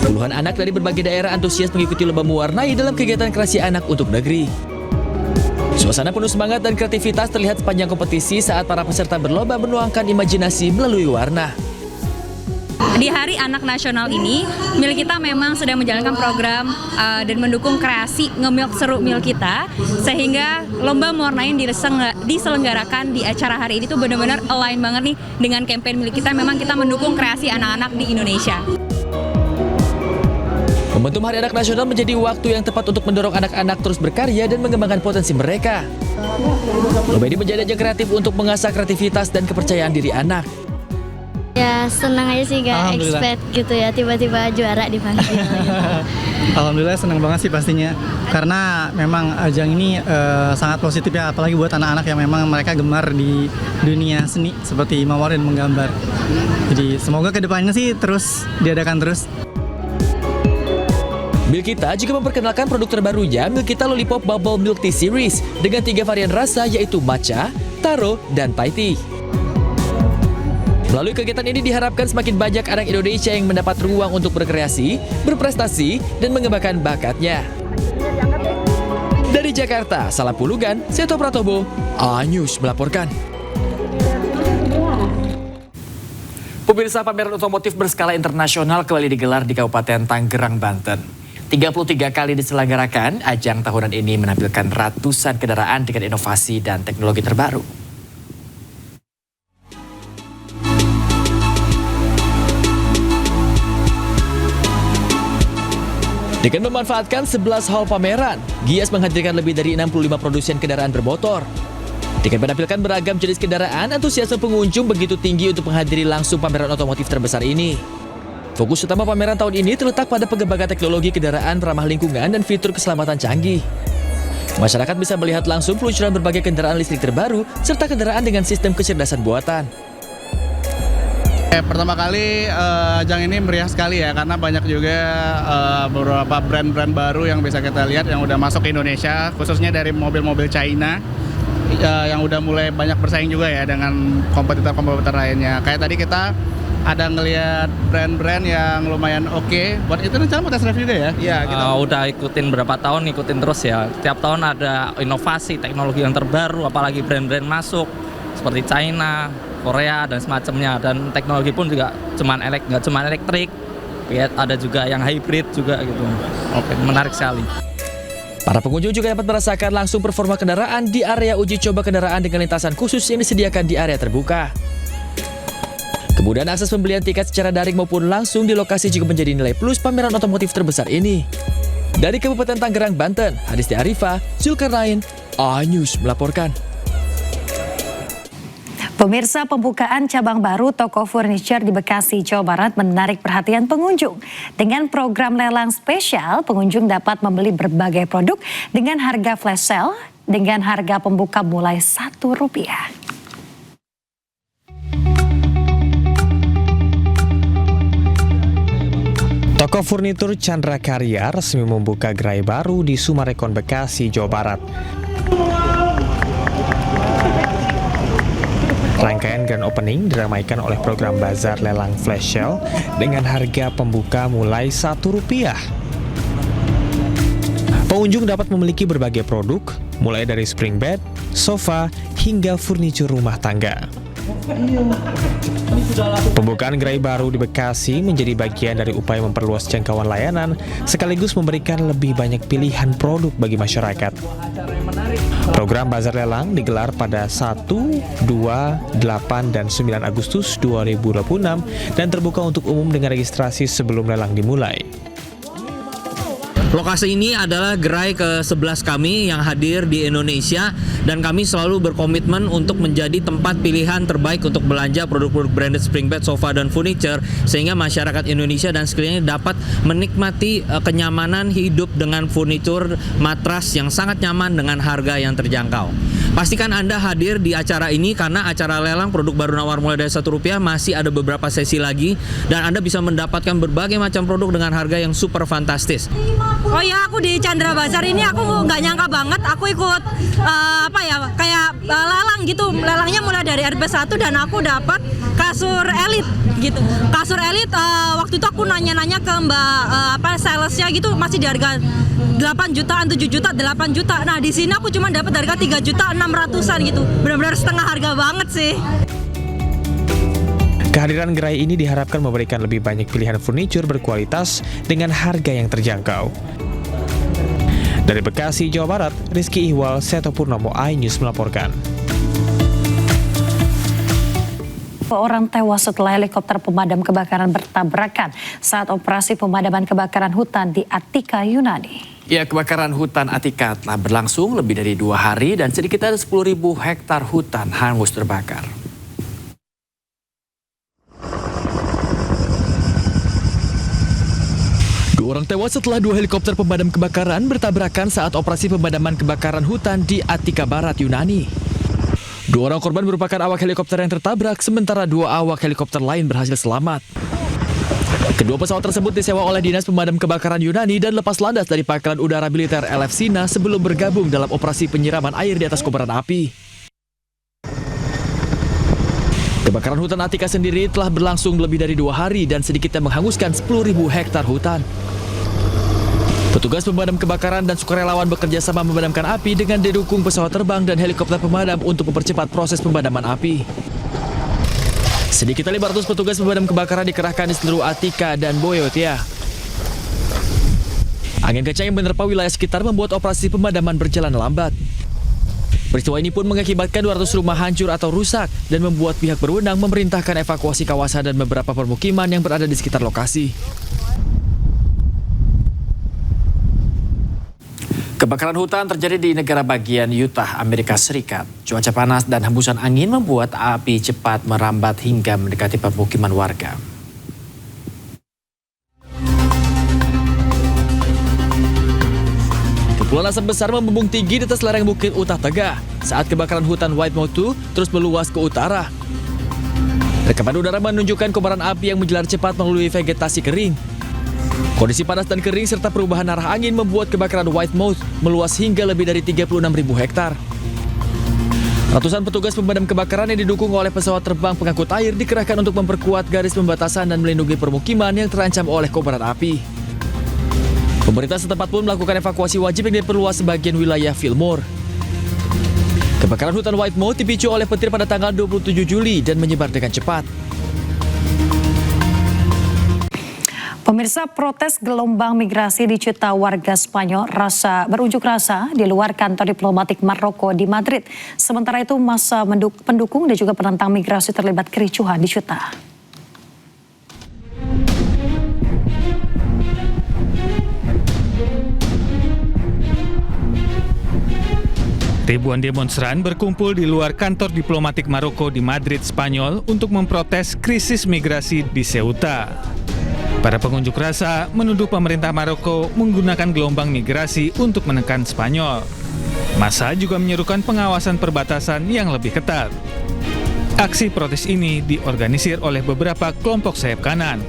[SPEAKER 6] Puluhan anak dari berbagai daerah antusias mengikuti lomba mewarnai dalam kegiatan kreasi anak untuk negeri. Suasana penuh semangat dan kreativitas terlihat sepanjang kompetisi saat para peserta berlomba menuangkan imajinasi melalui warna.
[SPEAKER 15] Di Hari Anak Nasional ini, Milkita memang sedang menjalankan program dan mendukung kreasi Ngemilk Seru Milkita, sehingga lomba mewarnai yang diselenggarakan di acara hari ini tuh benar-benar align banget nih dengan campaign Milkita. Memang kita mendukung kreasi anak-anak di Indonesia.
[SPEAKER 6] Momentum Hari Anak Nasional menjadi waktu yang tepat untuk mendorong anak-anak terus berkarya dan mengembangkan potensi mereka. Lomba ini menjadi ajang kreatif untuk mengasah kreativitas dan kepercayaan diri anak.
[SPEAKER 17] Ya senang aja sih, gak expect gitu ya tiba-tiba juara dipanggil gitu.
[SPEAKER 25] Alhamdulillah senang banget sih pastinya, karena memang ajang ini sangat positif ya, apalagi buat anak-anak yang memang mereka gemar di dunia seni seperti mawar dan menggambar. Jadi semoga kedepannya sih terus diadakan terus.
[SPEAKER 6] Milkita juga memperkenalkan produk terbarunya, Milkita Lollipop Bubble Milk Tea Series dengan 3 varian rasa yaitu matcha, taro, dan Thai tea. Melalui kegiatan ini diharapkan semakin banyak anak Indonesia yang mendapat ruang untuk berkreasi, berprestasi, dan mengembangkan bakatnya. Dari Jakarta, Salam Pulugan, Seto Pratobo, A-News melaporkan. Pemirsa, pameran otomotif berskala internasional kembali digelar di Kabupaten Tanggerang, Banten. 33 kali diselenggarakan, ajang tahunan ini menampilkan ratusan kendaraan dengan inovasi dan teknologi terbaru. Dengan memanfaatkan 11 hall pameran, Gias menghadirkan lebih dari 65 produsen kendaraan bermotor. Dengan menampilkan beragam jenis kendaraan, antusiasme pengunjung begitu tinggi untuk menghadiri langsung pameran otomotif terbesar ini. Fokus utama pameran tahun ini terletak pada pengembangan teknologi kendaraan ramah lingkungan dan fitur keselamatan canggih. Masyarakat bisa melihat langsung peluncuran berbagai kendaraan listrik terbaru serta kendaraan dengan sistem kecerdasan buatan.
[SPEAKER 26] Pertama kali ajang ini meriah sekali ya, karena banyak juga beberapa brand-brand baru yang bisa kita lihat yang udah masuk ke Indonesia, khususnya dari mobil-mobil China yang udah mulai banyak bersaing juga ya dengan kompetitor-kompetitor lainnya. Kayak tadi kita ada ngelihat brand-brand yang lumayan oke. Buat itu rencana mau tes drive juga ya? Iya, kita
[SPEAKER 27] udah ikutin berapa tahun, ikutin terus ya. Tiap tahun ada inovasi, teknologi yang terbaru, apalagi brand-brand masuk seperti China, Korea dan semacamnya, dan teknologi pun juga nggak cuma elektrik, ya, ada juga yang hybrid juga gitu. Oke, menarik sekali.
[SPEAKER 6] Para pengunjung juga dapat merasakan langsung performa kendaraan di area uji coba kendaraan dengan lintasan khusus yang disediakan di area terbuka. Kemudian akses pembelian tiket secara daring maupun langsung di lokasi juga menjadi nilai plus pameran otomotif terbesar ini. Dari Kabupaten Tangerang, Banten, Hadisti Arifah, Zulkarnain, iNews melaporkan.
[SPEAKER 1] Pemirsa, pembukaan cabang baru toko furniture di Bekasi, Jawa Barat menarik perhatian pengunjung. Dengan program lelang spesial, pengunjung dapat membeli berbagai produk dengan harga flash sale dengan harga pembuka mulai Rp1.
[SPEAKER 5] Toko furnitur Chandra Karya resmi membuka gerai baru di Sumarekon, Bekasi, Jawa Barat. Rangkaian grand opening diramaikan oleh program bazar lelang flash sale dengan harga pembuka mulai Rp1. Pengunjung dapat memiliki berbagai produk, mulai dari spring bed, sofa, hingga furnitur rumah tangga. Pembukaan gerai baru di Bekasi menjadi bagian dari upaya memperluas jangkauan layanan sekaligus memberikan lebih banyak pilihan produk bagi masyarakat. Program Bazar Lelang digelar pada 1, 2, 8, dan 9 Agustus 2026 dan terbuka untuk umum dengan registrasi sebelum lelang dimulai.
[SPEAKER 13] Lokasi ini adalah gerai ke-11 kami yang hadir di Indonesia dan kami selalu berkomitmen untuk menjadi tempat pilihan terbaik untuk belanja produk-produk branded spring bed, sofa, dan furniture sehingga masyarakat Indonesia dan sekelilingnya dapat menikmati kenyamanan hidup dengan furnitur matras yang sangat nyaman dengan harga yang terjangkau. Pastikan Anda hadir di acara ini karena acara lelang produk baru nawar mulai dari Rp1 masih ada beberapa sesi lagi dan Anda bisa mendapatkan berbagai macam produk dengan harga yang super fantastis.
[SPEAKER 14] Oh ya, aku di Chandra Bazar ini aku nggak nyangka banget aku ikut lelang gitu. Lelangnya mulai dari RP1 dan aku dapat kasur elit gitu. Kasur elit waktu itu aku nanya-nanya ke Mbak salesnya gitu masih di harga 8 jutaan, 7 juta, 8 juta. Nah, di sini aku cuma dapat harga 3.600.000-an gitu. Benar-benar setengah harga banget sih.
[SPEAKER 5] Kehadiran gerai ini diharapkan memberikan lebih banyak pilihan furnitur berkualitas dengan harga yang terjangkau. Dari Bekasi, Jawa Barat, Rizky Ihwal, Seto Purnomo, iNews melaporkan.
[SPEAKER 1] Orang tewas setelah helikopter pemadam kebakaran bertabrakan saat operasi pemadaman kebakaran hutan di Attika, Yunani.
[SPEAKER 6] Ya, kebakaran hutan Attika telah berlangsung lebih dari 2 hari dan sedikitnya ada 10.000 hektar hutan hangus terbakar. Orang tewas setelah 2 helikopter pemadam kebakaran bertabrakan saat operasi pemadaman kebakaran hutan di Attika Barat, Yunani. 2 orang korban merupakan awak helikopter yang tertabrak, sementara 2 awak helikopter lain berhasil selamat. Kedua pesawat tersebut disewa oleh Dinas Pemadam Kebakaran Yunani dan lepas landas dari Pangkalan Udara Militer LF Sina sebelum bergabung dalam operasi penyiraman air di atas kobaran api. Kebakaran hutan Attika sendiri telah berlangsung lebih dari 2 hari dan sedikitnya menghanguskan 10.000 hektar hutan. Petugas pemadam kebakaran dan sukarelawan bekerja sama memadamkan api dengan didukung pesawat terbang dan helikopter pemadam untuk mempercepat proses pemadaman api. Sedikitnya 500 petugas pemadam kebakaran dikerahkan di seluruh Attika dan Boyotia. Angin kencang yang menerpa wilayah sekitar membuat operasi pemadaman berjalan lambat. Peristiwa ini pun mengakibatkan 200 rumah hancur atau rusak dan membuat pihak berwenang memerintahkan evakuasi kawasan dan beberapa permukiman yang berada di sekitar lokasi. Kebakaran hutan terjadi di negara bagian Utah, Amerika Serikat. Cuaca panas dan hembusan angin membuat api cepat merambat hingga mendekati permukiman warga. Kepulan asap besar membumbung tinggi di atas lereng Bukit Utah Tegah saat kebakaran hutan Whitemouth 2 terus meluas ke utara. Rekaman udara menunjukkan kobaran api yang menjalar cepat melalui vegetasi kering. Kondisi panas dan kering serta perubahan arah angin membuat kebakaran Whitemouth meluas hingga lebih dari 36.000 hektar. Ratusan petugas pemadam kebakaran yang didukung oleh pesawat terbang pengangkut air dikerahkan untuk memperkuat garis pembatasan dan melindungi permukiman yang terancam oleh kobaran api. Pemerintah setempat pun melakukan evakuasi wajib yang diperluas sebagian wilayah Fillmore. Kebakaran hutan Whitemouth dipicu oleh petir pada tanggal 27 Juli dan menyebar dengan cepat.
[SPEAKER 1] Pemirsa, protes gelombang migrasi dicetak warga Spanyol berunjuk rasa di luar kantor diplomatik Maroko di Madrid. Sementara itu massa pendukung dan juga penentang migrasi terlibat kericuhan di Ceuta.
[SPEAKER 4] Ribuan demonstran berkumpul di luar kantor diplomatik Maroko di Madrid, Spanyol untuk memprotes krisis migrasi di Ceuta. Para pengunjuk rasa menuduh pemerintah Maroko menggunakan gelombang migrasi untuk menekan Spanyol. Massa juga menyerukan pengawasan perbatasan yang lebih ketat. Aksi protes ini diorganisir oleh beberapa kelompok sayap kanan.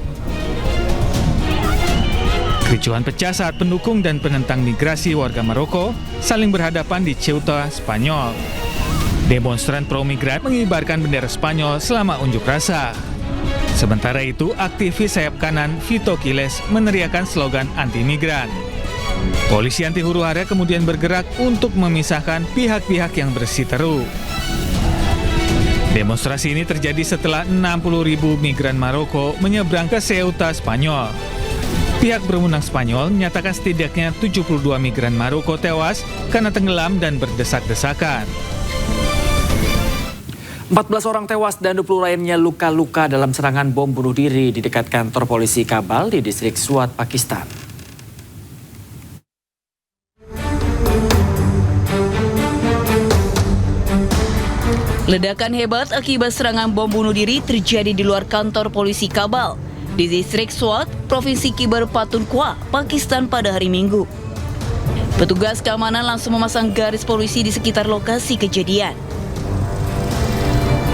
[SPEAKER 4] Kericuhan pecah saat pendukung dan penentang migrasi warga Maroko saling berhadapan di Ceuta, Spanyol. Demonstran pro-migran mengibarkan bendera Spanyol selama unjuk rasa. Sementara itu, aktivis sayap kanan Vito Quiles meneriakan slogan anti-migran. Polisi anti huru-hara kemudian bergerak untuk memisahkan pihak-pihak yang bersiteru. Demonstrasi ini terjadi setelah 60.000 migran Maroko menyeberang ke Ceuta, Spanyol. Pihak berwenang Spanyol menyatakan setidaknya 72 migran Maroko tewas karena tenggelam dan berdesak-desakan.
[SPEAKER 6] 14 orang tewas dan 20 lainnya luka-luka dalam serangan bom bunuh diri di dekat kantor polisi Kabul di distrik Swat, Pakistan.
[SPEAKER 18] Ledakan hebat akibat serangan bom bunuh diri terjadi di luar kantor polisi Kabul di distrik Swat, Provinsi Khyber Pakhtunkhwa, Pakistan pada hari Minggu. Petugas keamanan langsung memasang garis polisi di sekitar lokasi kejadian.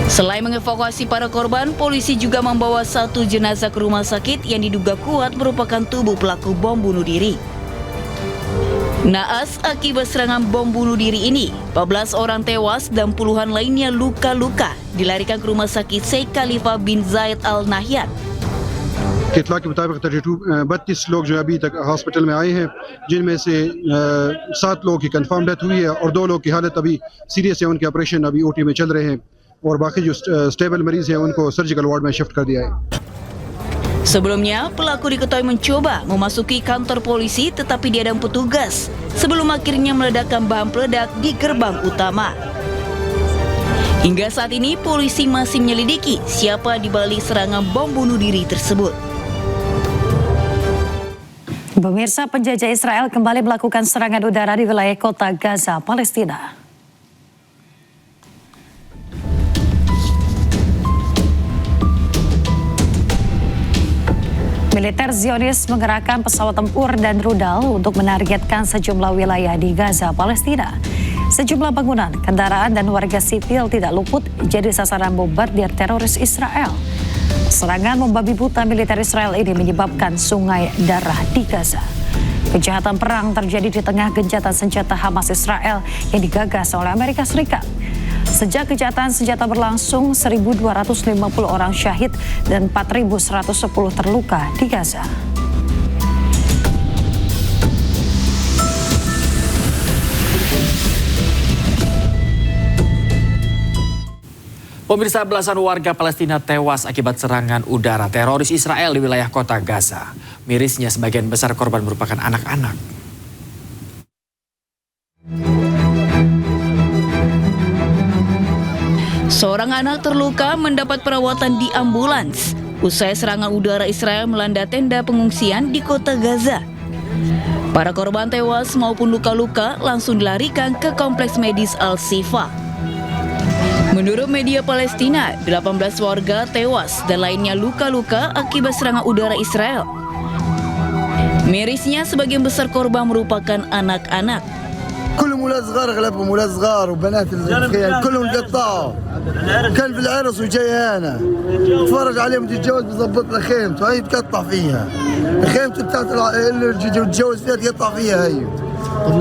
[SPEAKER 18] Selain mengevakuasi para korban, polisi juga membawa satu jenazah ke rumah sakit yang diduga kuat merupakan tubuh pelaku bom bunuh diri. Naas akibat serangan bom bunuh diri ini, 14 orang tewas dan puluhan lainnya luka-luka dilarikan ke rumah sakit Sheikh Khalifa bin Zayed Al Nahyan.
[SPEAKER 20] इत्तला के मुताबिक 32 लोग जो अभी तक हॉस्पिटल में आए हैं, जिनमें से 7 लोगों की कंफर्म डेथ हुई है और 2 लोगों की हालत अभी सीरियस है, उनके ऑपरेशन अभी ओटी में चल रहे हैं और बाकी जो स्टेबल मरीज हैं उनको सर्जिकल वार्ड में शिफ्ट कर दिया है.
[SPEAKER 18] Sebelumnya, pelaku diketahui mencoba memasuki kantor polisi tetapi dihadang petugas sebelum akhirnya meledakkan bahan peledak di gerbang utama. Hingga saat ini, polisi masih menyelidiki siapa di balik serangan bom bunuh diri tersebut.
[SPEAKER 1] Pemirsa, penjajah Israel kembali melakukan serangan udara di wilayah kota Gaza, Palestina. Militer Zionis mengerahkan pesawat tempur dan rudal untuk menargetkan sejumlah wilayah di Gaza, Palestina. Sejumlah bangunan, kendaraan, dan warga sipil tidak luput jadi sasaran bombardir teroris Israel. Serangan membabi buta militer Israel ini menyebabkan sungai darah di Gaza. Kejahatan perang terjadi di tengah gencatan senjata Hamas Israel yang digagas oleh Amerika Serikat. Sejak kejahatan senjata berlangsung, 1.250 orang syahid dan 4.110 terluka di Gaza.
[SPEAKER 6] Pemirsa, belasan warga Palestina tewas akibat serangan udara teroris Israel di wilayah kota Gaza. Mirisnya, sebagian besar korban merupakan anak-anak.
[SPEAKER 18] Seorang anak terluka mendapat perawatan di ambulans usai serangan udara Israel melanda tenda pengungsian di kota Gaza. Para korban tewas maupun luka-luka langsung dilarikan ke kompleks medis Al-Shifa. Menurut media Palestina, 18 warga tewas dan lainnya luka-luka akibat serangan udara Israel. Mirisnya, sebagian besar korban merupakan anak-anak.
[SPEAKER 21] كلهم ولاد صغار اغلبهم ولاد صغار وبنات الخيال كلهم قطعوا كان في العرس وجاي هنا اتفرج عليهم تتجوز بظبط له خيمته هي تقطع فيها خيمته بتاعت اللي تتجوز فيها تقطع فيها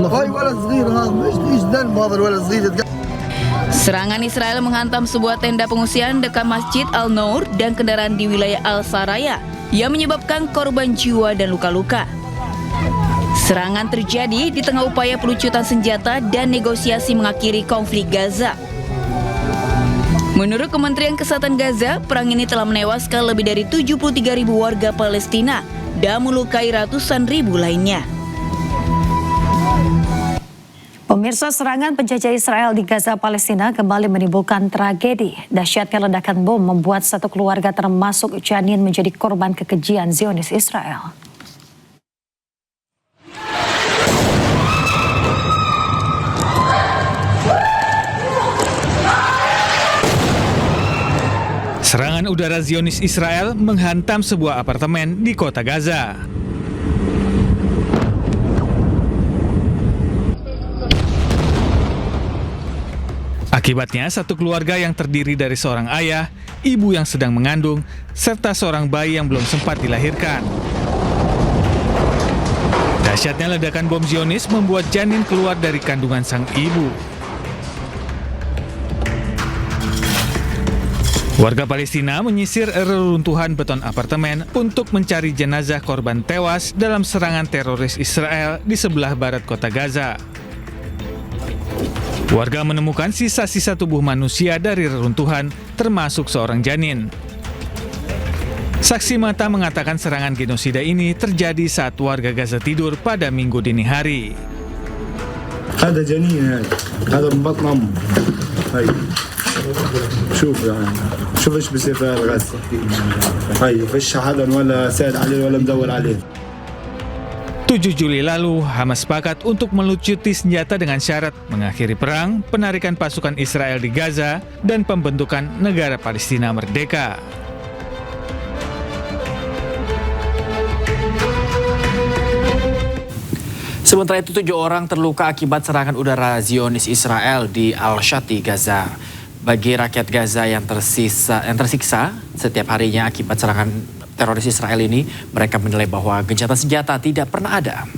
[SPEAKER 21] هاي ولد صغير هذا ايش ذنب هذا الولد الصغير.
[SPEAKER 18] Serangan Israel menghantam sebuah tenda pengungsian dekat Masjid Al-Nur dan kendaraan di wilayah Al-Saraya yang menyebabkan korban jiwa dan luka-luka. Serangan terjadi di tengah upaya pelucutan senjata dan negosiasi mengakhiri konflik Gaza. Menurut Kementerian Kesehatan Gaza, perang ini telah menewaskan lebih dari 73.000 warga Palestina dan melukai ratusan ribu lainnya.
[SPEAKER 1] Pemirsa, serangan penjajah Israel di Gaza, Palestina kembali menimbulkan tragedi. Dahsyatnya ledakan bom membuat satu keluarga termasuk janin menjadi korban kekejian Zionis Israel.
[SPEAKER 4] Serangan udara Zionis Israel menghantam sebuah apartemen di kota Gaza. Akibatnya, satu keluarga yang terdiri dari seorang ayah, ibu yang sedang mengandung, serta seorang bayi yang belum sempat dilahirkan. Dahsyatnya ledakan bom Zionis membuat janin keluar dari kandungan sang ibu. Warga Palestina menyisir reruntuhan beton apartemen untuk mencari jenazah korban tewas dalam serangan teroris Israel di sebelah barat kota Gaza. Warga menemukan sisa-sisa tubuh manusia dari reruntuhan, termasuk seorang janin. Saksi mata mengatakan serangan genosida ini terjadi saat warga Gaza tidur pada Minggu dini hari.
[SPEAKER 2] هذا جنين هذا من بطن أمه هاي شوف يعني شوف ايش بصير في غزة هاي فيش حدا ولا سائل عليه ولا مدور عليه
[SPEAKER 4] 7 Juli lalu, Hamas sepakat untuk melucuti senjata dengan syarat mengakhiri perang, penarikan pasukan Israel di Gaza, dan pembentukan negara Palestina merdeka.
[SPEAKER 6] Sementara itu 7 orang terluka akibat serangan udara Zionis Israel di Al-Shati, Gaza. Bagi rakyat Gaza yang tersiksa setiap harinya akibat serangan teroris Israel ini, mereka menilai bahwa gencatan senjata tidak pernah ada.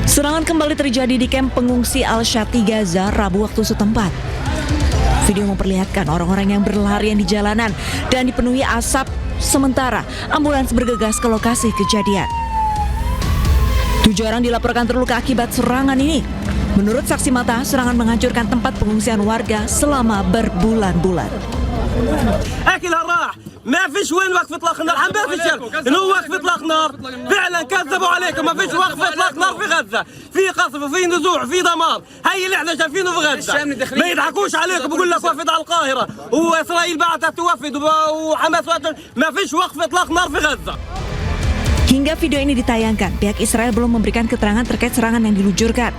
[SPEAKER 18] Serangan kembali terjadi di kamp pengungsi Al-Shati, Gaza, Rabu waktu setempat. Video memperlihatkan orang-orang yang berlarian di jalanan dan dipenuhi asap, sementara ambulans bergegas ke lokasi kejadian. 7 orang dilaporkan terluka akibat serangan ini. Menurut saksi mata, serangan menghancurkan tempat pengungsian warga selama berbulan-bulan.
[SPEAKER 7] ما فيش وين وقف اطلاق النار عم بفشل انه وقف اطلاق نار فعلا كذبوا عليكم ما فيش وقف اطلاق نار في غزه في قصف في نزوع في دمار هي اللي احنا شايفينه في غزه ما يضحكوش عليكم بقول لك وفد على القاهره واسرائيل بعثت توفد وحماس ما فيش وقف اطلاق نار في غزه.
[SPEAKER 18] Hingga video ini ditayangkan, pihak Israel belum memberikan keterangan terkait serangan yang diluncurkan.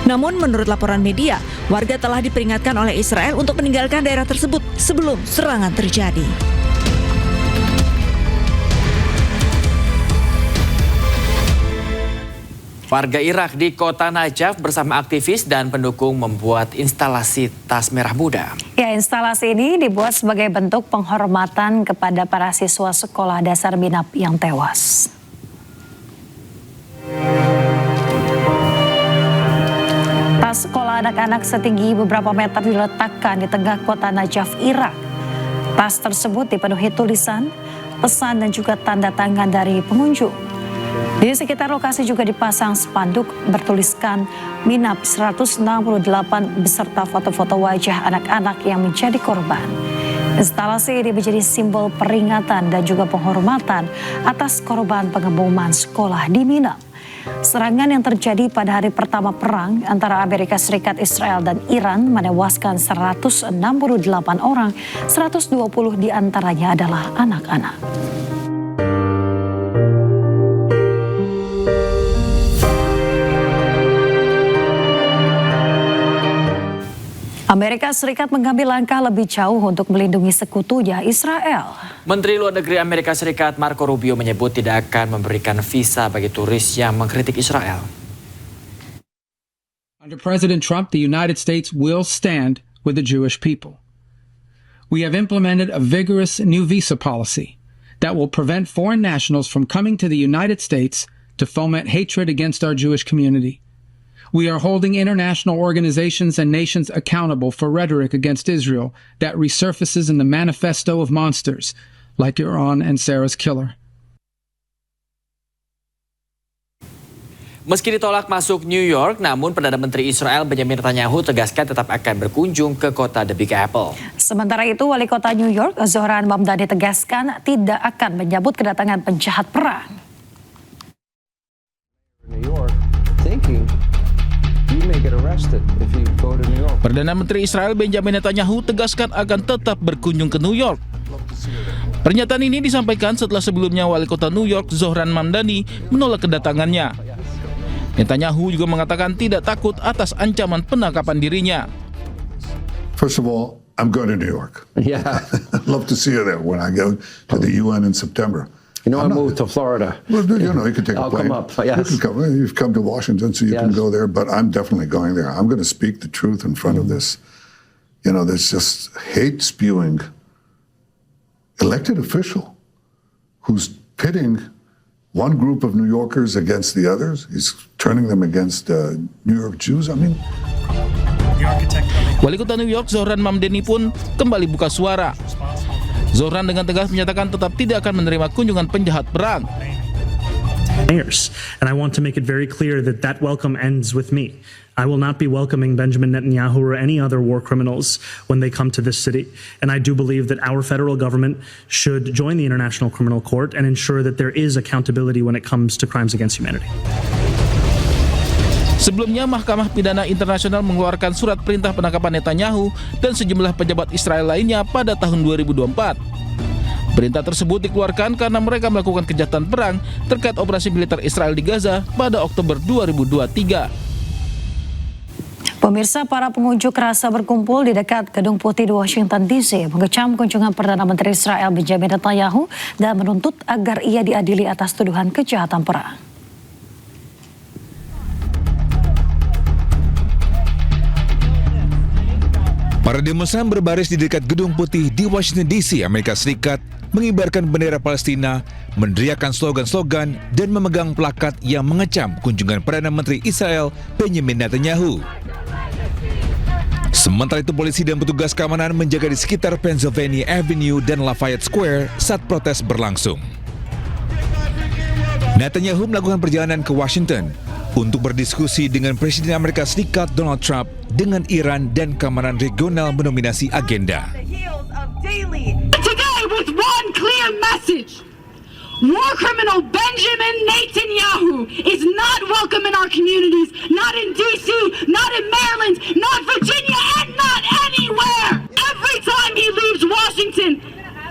[SPEAKER 18] Namun menurut laporan media, warga telah diperingatkan oleh Israel untuk meninggalkan daerah tersebut sebelum serangan terjadi.
[SPEAKER 6] Warga Irak di kota Najaf bersama aktivis dan pendukung membuat instalasi tas merah muda.
[SPEAKER 1] Ya, instalasi ini dibuat sebagai bentuk penghormatan kepada para siswa sekolah dasar Minab yang tewas. Tas sekolah anak-anak setinggi beberapa meter diletakkan di tengah kota Najaf, Irak. Tas tersebut dipenuhi tulisan, pesan dan juga tanda tangan dari pengunjung. Di sekitar lokasi juga dipasang spanduk bertuliskan Minab 168 beserta foto-foto wajah anak-anak yang menjadi korban. Instalasi ini menjadi simbol peringatan dan juga penghormatan atas korban pengeboman sekolah di Minab. Serangan yang terjadi pada hari pertama perang antara Amerika Serikat, Israel dan Iran menewaskan 168 orang, 120 diantaranya adalah anak-anak. Amerika Serikat mengambil langkah lebih jauh untuk melindungi sekutunya Israel.
[SPEAKER 6] Menteri Luar Negeri Amerika Serikat Marco Rubio menyebut tidak akan memberikan visa bagi turis yang mengkritik Israel.
[SPEAKER 8] Under President Trump, the United States will stand with the Jewish people. We have implemented a vigorous new visa policy that will prevent foreign nationals from coming to the United States to foment hatred against our Jewish community. We are holding international organizations and nations accountable for rhetoric against Israel that resurfaces in the manifesto of monsters like Iran and Sarah's killer.
[SPEAKER 6] Meski ditolak masuk New York, namun Perdana Menteri Israel Benjamin Netanyahu tegaskan tetap akan berkunjung ke kota The Big Apple.
[SPEAKER 1] Sementara itu, Wali Kota New York, Zohran Mamdani tegaskan tidak akan menyambut kedatangan penjahat perang.
[SPEAKER 9] Perdana Menteri Israel Benjamin Netanyahu tegaskan akan tetap berkunjung ke New York. Pernyataan ini disampaikan setelah sebelumnya Wali Kota New York Zohran Mamdani menolak kedatangannya. Netanyahu juga mengatakan tidak takut atas ancaman penangkapan dirinya.
[SPEAKER 3] First of all, I'm going to New York. Yeah. I'd love to see you there when I go to the UN in September.
[SPEAKER 10] You know, I moved to Florida.
[SPEAKER 3] Well, you know, you can take a plane.
[SPEAKER 10] I'll come up, yes.
[SPEAKER 3] You can come, you've come to Washington, so you can go there, but I'm definitely going there. I'm going to speak the truth in front of this. You know, there's just hate-spewing elected official who's pitting one group of New Yorkers against the others. He's turning them against New York Jews. I mean,
[SPEAKER 9] Wali Kota New York Zohran Mamdani pun kembali buka suara. Zohran dengan tegas menyatakan tetap tidak akan menerima kunjungan penjahat perang.
[SPEAKER 16] And I want to make it very clear that that welcome ends with me. I will not be welcoming Benjamin Netanyahu or any other war criminals when they come to this city. And I do believe that our federal government should join the International Criminal Court and ensure that there is accountability when it comes to crimes against humanity.
[SPEAKER 9] Sebelumnya, Mahkamah Pidana Internasional mengeluarkan surat perintah penangkapan Netanyahu dan sejumlah pejabat Israel lainnya pada tahun 2024. Perintah tersebut dikeluarkan karena mereka melakukan kejahatan perang terkait operasi militer Israel di Gaza pada Oktober 2023.
[SPEAKER 1] Pemirsa, para pengunjuk rasa berkumpul di dekat Gedung Putih di Washington DC mengecam kunjungan Perdana Menteri Israel Benjamin Netanyahu dan menuntut agar ia diadili atas tuduhan kejahatan perang.
[SPEAKER 19] Para demonstran berbaris di dekat Gedung Putih di Washington DC, Amerika Serikat, mengibarkan bendera Palestina, meneriakkan slogan-slogan dan memegang plakat yang mengecam kunjungan Perdana Menteri Israel Benjamin Netanyahu. Sementara itu, polisi dan petugas keamanan menjaga di sekitar Pennsylvania Avenue dan Lafayette Square saat protes berlangsung. Netanyahu melakukan perjalanan ke Washington untuk berdiskusi dengan Presiden Amerika Serikat Donald Trump dengan Iran dan keamanan regional mendominasi agenda.
[SPEAKER 22] Today with one clear message. War criminal Benjamin Netanyahu is not welcome in our communities, not in DC, not in Maryland, not Virginia, and not anywhere. Every time he leaves Washington,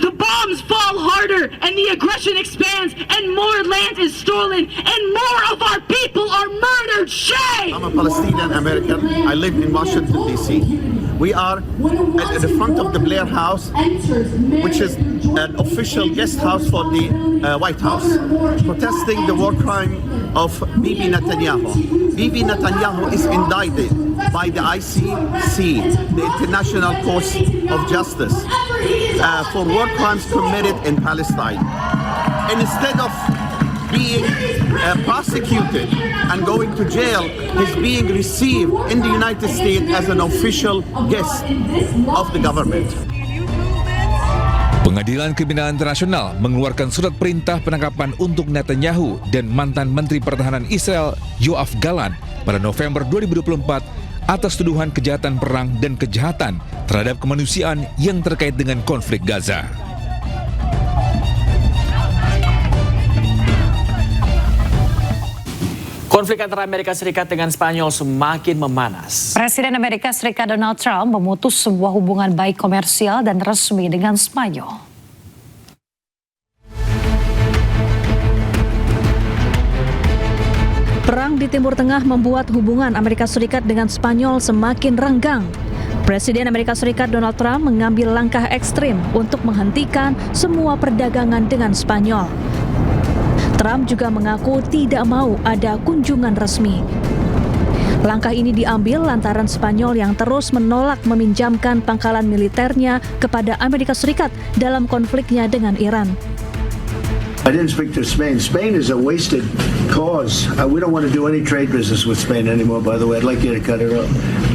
[SPEAKER 22] the bombs fall harder and the aggression expands and more land is stolen and more of our people are murdered. Shame!
[SPEAKER 23] I'm a Palestinian American. I live in Washington, D.C. We are at the front of the Blair House, which is an official guest house for the White House, protesting the war crime of Bibi Netanyahu. Bibi Netanyahu is indicted by the ICC, the International Court of Justice, for war crimes committed in Palestine. And instead of being prosecuted and going to jail, he's being received in the United States as an official guest of the government.
[SPEAKER 19] Pengadilan Kriminal Internasional mengeluarkan surat perintah penangkapan untuk Netanyahu dan mantan Menteri Pertahanan Israel Yoav Gallant pada November 2024 atas tuduhan kejahatan perang dan kejahatan terhadap kemanusiaan yang terkait dengan konflik Gaza.
[SPEAKER 6] Konflik antara Amerika Serikat dengan Spanyol semakin memanas.
[SPEAKER 1] Presiden Amerika Serikat Donald Trump memutus sebuah hubungan baik komersial dan resmi dengan Spanyol.
[SPEAKER 24] Perang di Timur Tengah membuat hubungan Amerika Serikat dengan Spanyol semakin renggang. Presiden Amerika Serikat Donald Trump mengambil langkah ekstrim untuk menghentikan semua perdagangan dengan Spanyol. Trump juga mengaku tidak mau ada kunjungan resmi. Langkah ini diambil lantaran Spanyol yang terus menolak meminjamkan pangkalan militernya kepada Amerika Serikat dalam konfliknya dengan Iran.
[SPEAKER 28] I didn't speak to Spain. Spain is a wasted cause. We don't want to do any trade business with Spain anymore, by the way. I'd like you to cut it off.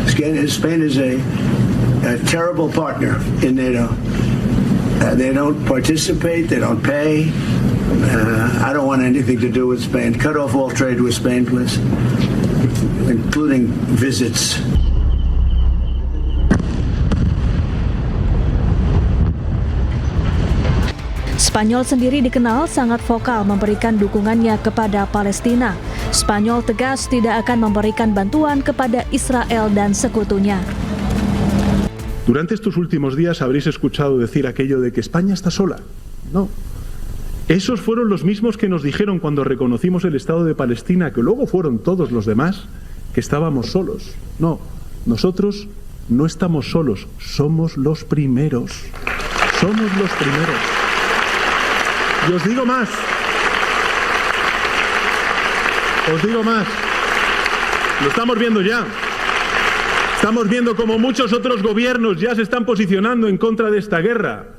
[SPEAKER 28] Spain is a terrible partner in NATO. They don't participate, they don't pay. I don't want anything to do with Spain. Cut off all trade with Spain, please, including visits.
[SPEAKER 24] Spanyol sendiri dikenal sangat vokal memberikan dukungannya kepada Palestina. Spanyol tegas tidak akan memberikan bantuan kepada Israel dan sekutunya.
[SPEAKER 29] Durante estos últimos días habréis escuchado decir aquello de que España está sola. No.
[SPEAKER 11] Esos fueron los mismos que nos dijeron cuando reconocimos el Estado de Palestina, que luego fueron todos los demás, que estábamos solos. No, nosotros no estamos solos, somos los primeros. Somos los primeros. Y os digo más. Os digo más. Lo estamos viendo ya. Estamos viendo como muchos otros gobiernos ya se están posicionando en contra de esta guerra.